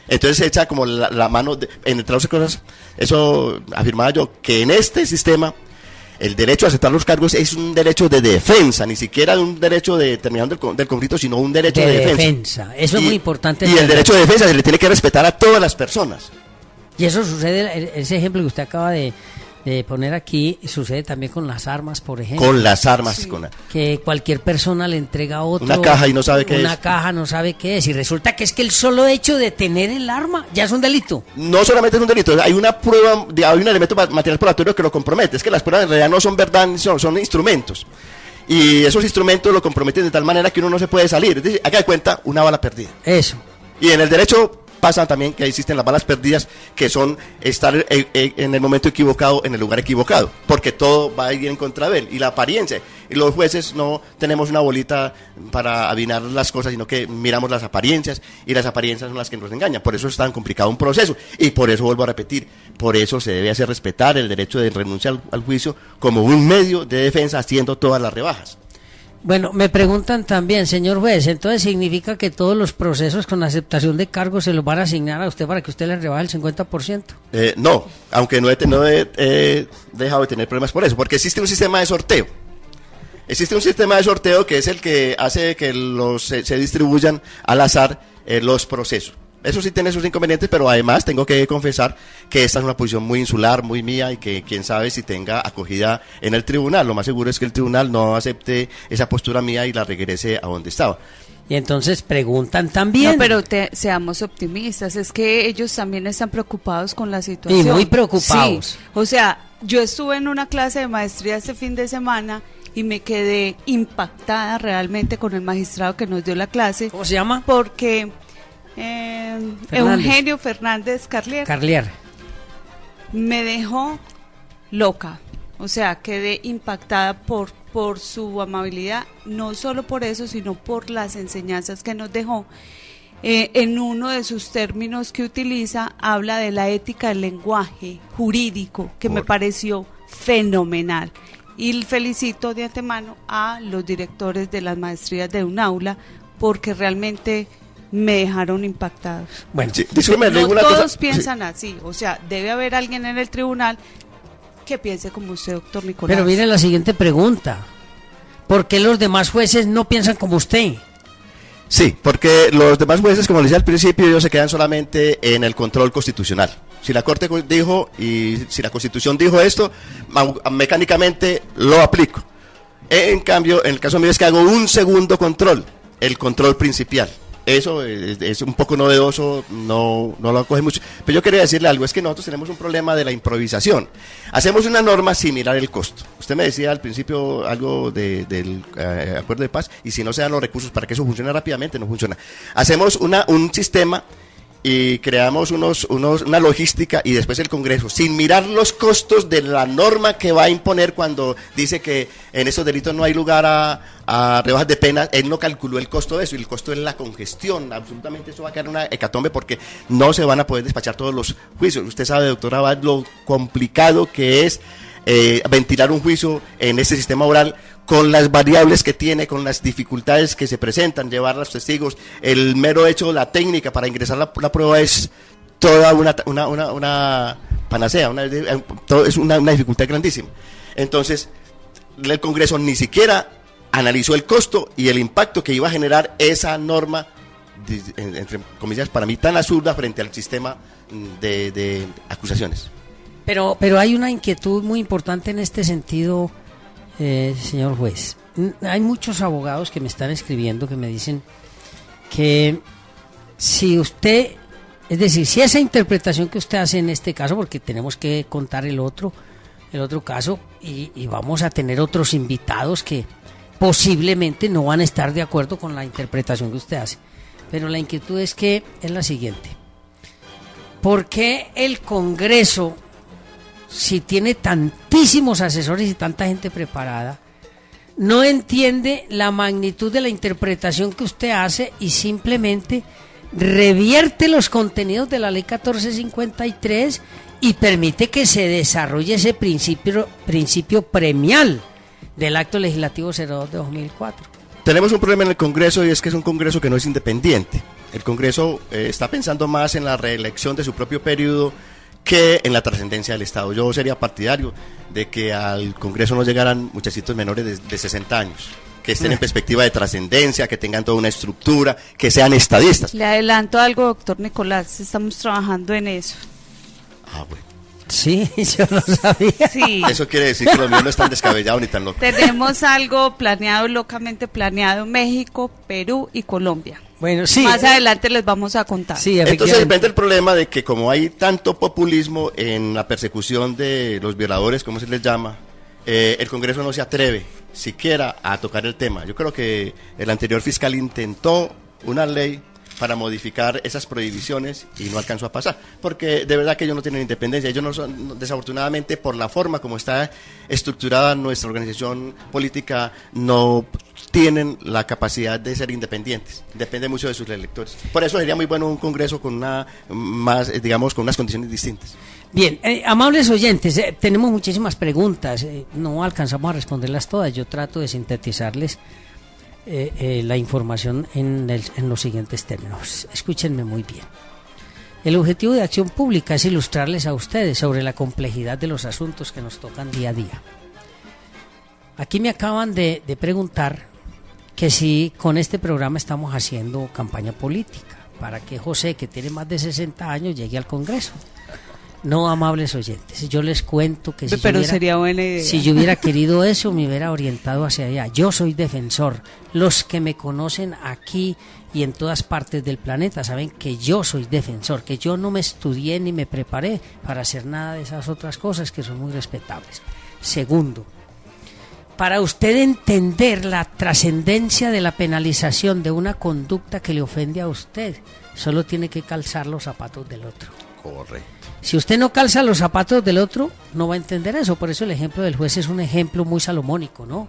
entonces se echa como la mano, entre otras cosas, eso afirmaba yo, que en este sistema el derecho a aceptar los cargos es un derecho de defensa, ni siquiera un derecho de terminación del conflicto, sino un derecho de defensa. Eso es muy importante. Y el derecho de defensa se le tiene que respetar a todas las personas. Y eso sucede, ese ejemplo que usted acaba de poner aquí, sucede también con las armas, por ejemplo. Con las armas. Sí. Que cualquier persona le entrega a otro una caja y no sabe qué es. Una caja no sabe qué es. Y resulta que es que el solo hecho de tener el arma ya es un delito. No solamente es un delito, hay una prueba, hay un elemento material probatorio que lo compromete. Es que las pruebas en realidad no son verdad, son instrumentos. Y esos instrumentos lo comprometen de tal manera que uno no se puede salir. Es decir, haga de cuenta, una bala perdida. Eso. Y en el derecho pasa también que existen las balas perdidas, que son estar en el momento equivocado, en el lugar equivocado, porque todo va a ir en contra de él, y la apariencia, y los jueces no tenemos una bolita para adivinar las cosas, sino que miramos las apariencias, y las apariencias son las que nos engañan. Por eso es tan complicado un proceso, y por eso vuelvo a repetir, por eso se debe hacer respetar el derecho de renuncia al juicio como un medio de defensa, haciendo todas las rebajas. Bueno, me preguntan también, señor juez, entonces significa que todos los procesos con aceptación de cargos se los van a asignar a usted para que usted le rebaje el 50%. No, aunque no he dejado de tener problemas por eso, porque existe un sistema de sorteo. Existe un sistema de sorteo que es el que hace que se distribuyan al azar los procesos. Eso sí tiene sus inconvenientes, pero además tengo que confesar que esta es una posición muy insular, muy mía, y que quién sabe si tenga acogida en el tribunal. Lo más seguro es que el tribunal no acepte esa postura mía y la regrese a donde estaba. Y entonces preguntan también. No, pero seamos optimistas, es que ellos también están preocupados con la situación. Y muy preocupados. Sí, o sea, yo estuve en una clase de maestría este fin de semana y me quedé impactada realmente con el magistrado que nos dio la clase. ¿Cómo se llama? Porque Eugenio Fernández Carlier me dejó loca, o sea, quedé impactada por su amabilidad, no solo por eso, sino por las enseñanzas que nos dejó. en uno de sus términos que utiliza, habla de la ética del lenguaje jurídico, que me pareció fenomenal. Y felicito de antemano a los directores de las maestrías de UNAULA, porque realmente me dejaron impactados. Bueno, Sí, discúlpeme, le digo No una todos cosa. piensan así, o sea, debe haber alguien en el tribunal que piense como usted, doctor Nicolás. pero mire la siguiente pregunta. ¿Por qué los demás jueces no piensan como usted? Sí, porque los demás jueces, como les decía al principio, ellos se quedan solamente en el control constitucional. Si la Corte dijo y si la Constitución dijo esto, mecánicamente lo aplico. En cambio, en el caso mío es que hago un segundo control, el control principal. Eso es un poco novedoso, no lo acoge mucho. Pero yo quería decirle algo, es que nosotros tenemos un problema de la improvisación. Hacemos una norma sin mirar el costo. Usted me decía al principio algo del acuerdo de paz, y si no se dan los recursos para que eso funcione rápidamente, no funciona. Hacemos un sistema y creamos una logística, y después el Congreso, sin mirar los costos de la norma que va a imponer cuando dice que en esos delitos no hay lugar a rebajas de pena, él no calculó el costo de eso, y el costo es la congestión. Absolutamente eso va a quedar una hecatombe porque no se van a poder despachar todos los juicios. Usted sabe, doctor Abad, lo complicado que es ventilar un juicio en este sistema oral, con las variables que tiene, con las dificultades que se presentan, llevar a los testigos, el mero hecho, la técnica para ingresar la prueba es toda una panacea, es una dificultad grandísima. Entonces, el Congreso ni siquiera analizó el costo y el impacto que iba a generar esa norma, entre comillas, para mí tan absurda frente al sistema de acusaciones. Pero hay una inquietud muy importante en este sentido, señor juez. Hay muchos abogados que me están escribiendo que me dicen que si usted, es decir, si esa interpretación que usted hace en este caso, porque tenemos que contar el otro caso, y vamos a tener otros invitados que posiblemente no van a estar de acuerdo con la interpretación que usted hace, pero la inquietud es la siguiente: ¿por qué el Congreso, si tiene tantísimos asesores y tanta gente preparada, no entiende la magnitud de la interpretación que usted hace y simplemente revierte los contenidos de la ley 1453 y permite que se desarrolle ese principio premial del acto legislativo 02 de 2004? Tenemos un problema en el Congreso, y es que es un Congreso que no es independiente. El Congreso está pensando más en la reelección de su propio periodo que en la trascendencia del Estado. Yo sería partidario de que al Congreso no llegaran muchachitos menores de 60 años, que estén en perspectiva de trascendencia, que tengan toda una estructura, que sean estadistas. Le adelanto algo, doctor Nicolás, estamos trabajando en eso. Ah, bueno. Sí, yo no sabía. Sí. Eso quiere decir que lo mío no es tan descabellado ni tan loco. Tenemos algo planeado, locamente planeado, en México, Perú y Colombia. Bueno, sí. Más adelante les vamos a contar. Sí, Entonces efectivamente. depende el problema de que como hay tanto populismo en la persecución de los violadores, como se les llama, el Congreso no se atreve siquiera a tocar el tema. Yo creo que el anterior fiscal intentó una ley para modificar esas prohibiciones y no alcanzó a pasar, porque de verdad que ellos no tienen independencia. Ellos no son, desafortunadamente, por la forma como está estructurada nuestra organización política, no tienen la capacidad de ser independientes. Depende mucho de sus electores. Por eso sería muy bueno un Congreso con con unas condiciones distintas. Bien, amables oyentes, tenemos muchísimas preguntas, no alcanzamos a responderlas todas. Yo trato de sintetizarles la información en los siguientes términos. Escúchenme muy bien. El objetivo de Acción Pública es ilustrarles a ustedes sobre la complejidad de los asuntos que nos tocan día a día. Aquí me acaban de preguntar que si con este programa estamos haciendo campaña política para que José, que tiene más de 60 años, llegue al Congreso. No, amables oyentes, yo les cuento que sería buena idea. Si yo hubiera querido eso, me hubiera orientado hacia allá. Yo soy defensor. Los que me conocen aquí y en todas partes del planeta saben que yo soy defensor, que yo no me estudié ni me preparé para hacer nada de esas otras cosas que son muy respetables. Segundo, para usted entender la trascendencia de la penalización de una conducta que le ofende a usted, solo tiene que calzar los zapatos del otro. Correcto. Si usted no calza los zapatos del otro, no va a entender eso. Por eso el ejemplo del juez es un ejemplo muy salomónico, ¿no?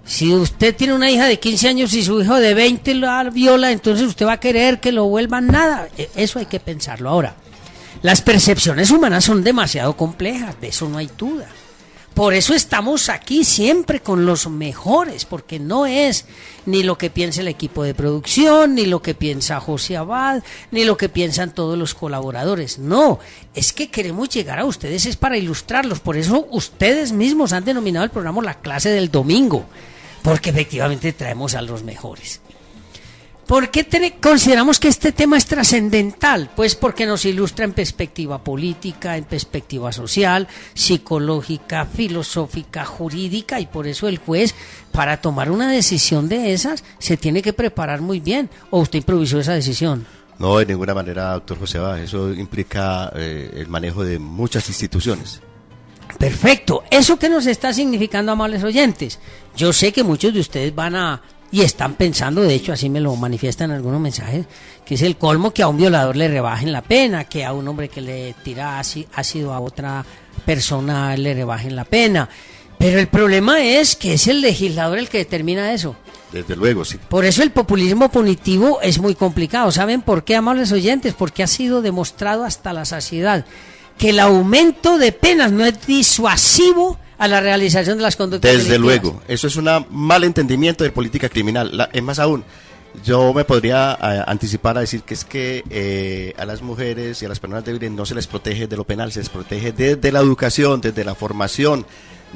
Si usted tiene una hija de 15 años y su hijo de 20 la viola, entonces usted va a querer que lo vuelvan nada. Eso hay que pensarlo. Ahora, las percepciones humanas son demasiado complejas, de eso no hay duda. Por eso estamos aquí siempre con los mejores, porque no es ni lo que piensa el equipo de producción, ni lo que piensa José Abad, ni lo que piensan todos los colaboradores. No, es que queremos llegar a ustedes, es para ilustrarlos. Por eso ustedes mismos han denominado el programa La Clase del Domingo, porque efectivamente traemos a los mejores. ¿Por qué consideramos que este tema es trascendental? Pues porque nos ilustra en perspectiva política, en perspectiva social, psicológica, filosófica, jurídica, y por eso el juez, para tomar una decisión de esas, se tiene que preparar muy bien. ¿O usted improvisó esa decisión? No, de ninguna manera, doctor José Abad. Eso implica el manejo de muchas instituciones. Perfecto. ¿Eso qué nos está significando, amables oyentes? Yo sé que muchos de ustedes y están pensando, de hecho así me lo manifiestan algunos mensajes, que es el colmo que a un violador le rebajen la pena, que a un hombre que le tira ácido a otra persona le rebajen la pena. Pero el problema es que es el legislador el que determina eso. Desde luego, sí. Por eso el populismo punitivo es muy complicado. ¿Saben por qué, amables oyentes? Porque ha sido demostrado hasta la saciedad que el aumento de penas no es disuasivo a la realización de las conductas Desde delictivas. luego, eso es un mal entendimiento de política criminal. Es más aún, yo me podría anticipar a decir que es que a las mujeres y a las personas débiles no se les protege de lo penal, se les protege desde la educación, desde la formación,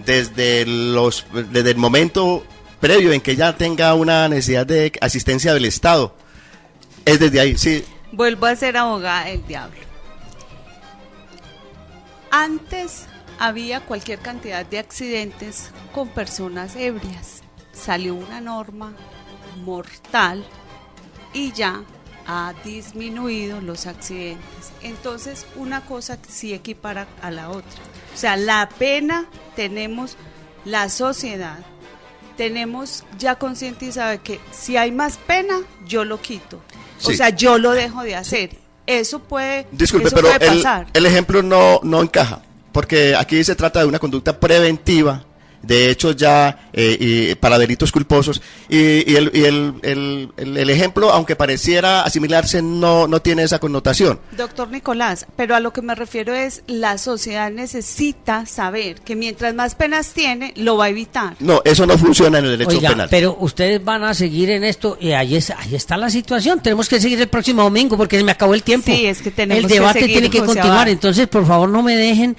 desde el momento previo en que ya tenga una necesidad de asistencia del Estado. Es desde ahí, sí. Vuelvo a ser abogada del diablo. Antes había cualquier cantidad de accidentes con personas ebrias. Salió una norma mortal y ya ha disminuido los accidentes. Entonces, una cosa sí equipara a la otra. O sea, la pena tenemos, la sociedad, tenemos ya concientizado de que si hay más pena, yo lo quito. Sí. O sea, yo lo dejo de hacer. Eso puede, Disculpe, eso pero puede pasar. el ejemplo no encaja, porque aquí se trata de una conducta preventiva, de hecho ya y para delitos culposos, y el ejemplo, aunque pareciera asimilarse, no tiene esa connotación. Doctor Nicolás, pero a lo que me refiero es, la sociedad necesita saber que mientras más penas tiene, lo va a evitar. No, eso no funciona en el derecho Oiga, penal. pero ustedes van a seguir en esto y ahí está la situación. Tenemos que seguir el próximo domingo porque se me acabó el tiempo. Sí, es que tenemos el debate que seguir, tiene que José continuar. Abad. Entonces, por favor, no me dejen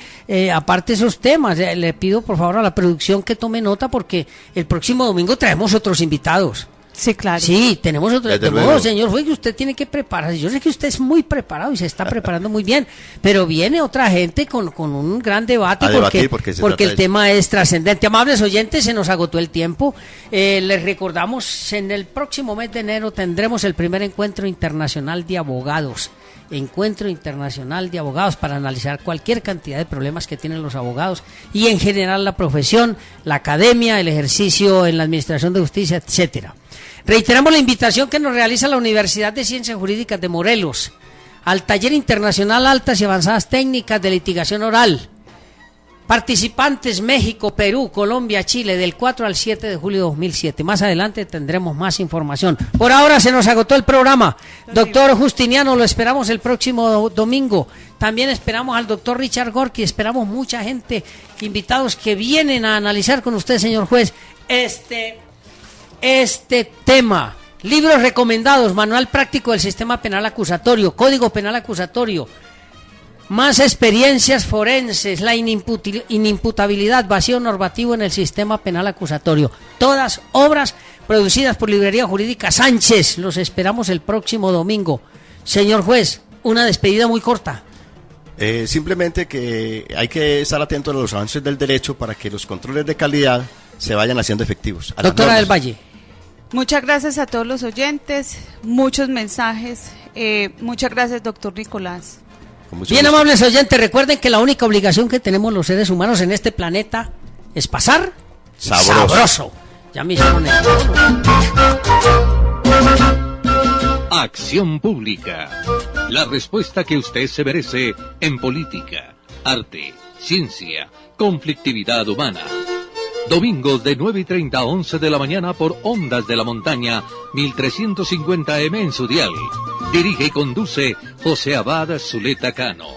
aparte esos temas. Le pido, por favor, a la producción que tome nota porque el próximo domingo traemos otros invitados. Sí, claro. Sí, tenemos otro. Desde No, luego. señor juez, usted tiene que prepararse. Yo sé que usted es muy preparado y se está preparando muy bien, pero viene otra gente con un gran debate A debatir, porque se trata el de tema es trascendente. Amables oyentes, se nos agotó el tiempo. Les recordamos, en el próximo mes de enero tendremos el primer encuentro internacional de abogados. Encuentro Internacional de Abogados para analizar cualquier cantidad de problemas que tienen los abogados y en general la profesión, la academia, el ejercicio en la administración de justicia, etcétera. Reiteramos la invitación que nos realiza la Universidad de Ciencias Jurídicas de Morelos al Taller Internacional Altas y Avanzadas Técnicas de Litigación Oral. Participantes: México, Perú, Colombia, Chile, del 4 al 7 de julio de 2007. Más adelante tendremos más información. Por ahora se nos agotó el programa. Doctor Justiniano, lo esperamos el próximo domingo. También esperamos al doctor Richard Gorky, esperamos mucha gente, invitados que vienen a analizar con usted, señor juez, este tema. Libros recomendados: Manual Práctico del Sistema Penal Acusatorio, Código Penal Acusatorio, Más experiencias forenses, la inimputabilidad, vacío normativo en el sistema penal acusatorio. Todas obras producidas por Librería Jurídica Sánchez. Los esperamos el próximo domingo. Señor juez, una despedida muy corta. Simplemente que hay que estar atentos a los avances del derecho para que los controles de calidad se vayan haciendo efectivos. Doctora del Valle. Muchas gracias a todos los muchos mensajes. Muchas gracias, doctor Nicolás. Bien, amables oyentes, recuerden que la única obligación que tenemos los seres humanos en este planeta es pasar sabroso. Ya me hicieron el... Acción pública. La respuesta que usted se merece en política, arte, ciencia, conflictividad humana. Domingos de 9:30 a 11 de la mañana por Ondas de la Montaña, 1350M en su dial. Dirige y conduce José Abad Zuleta Cano.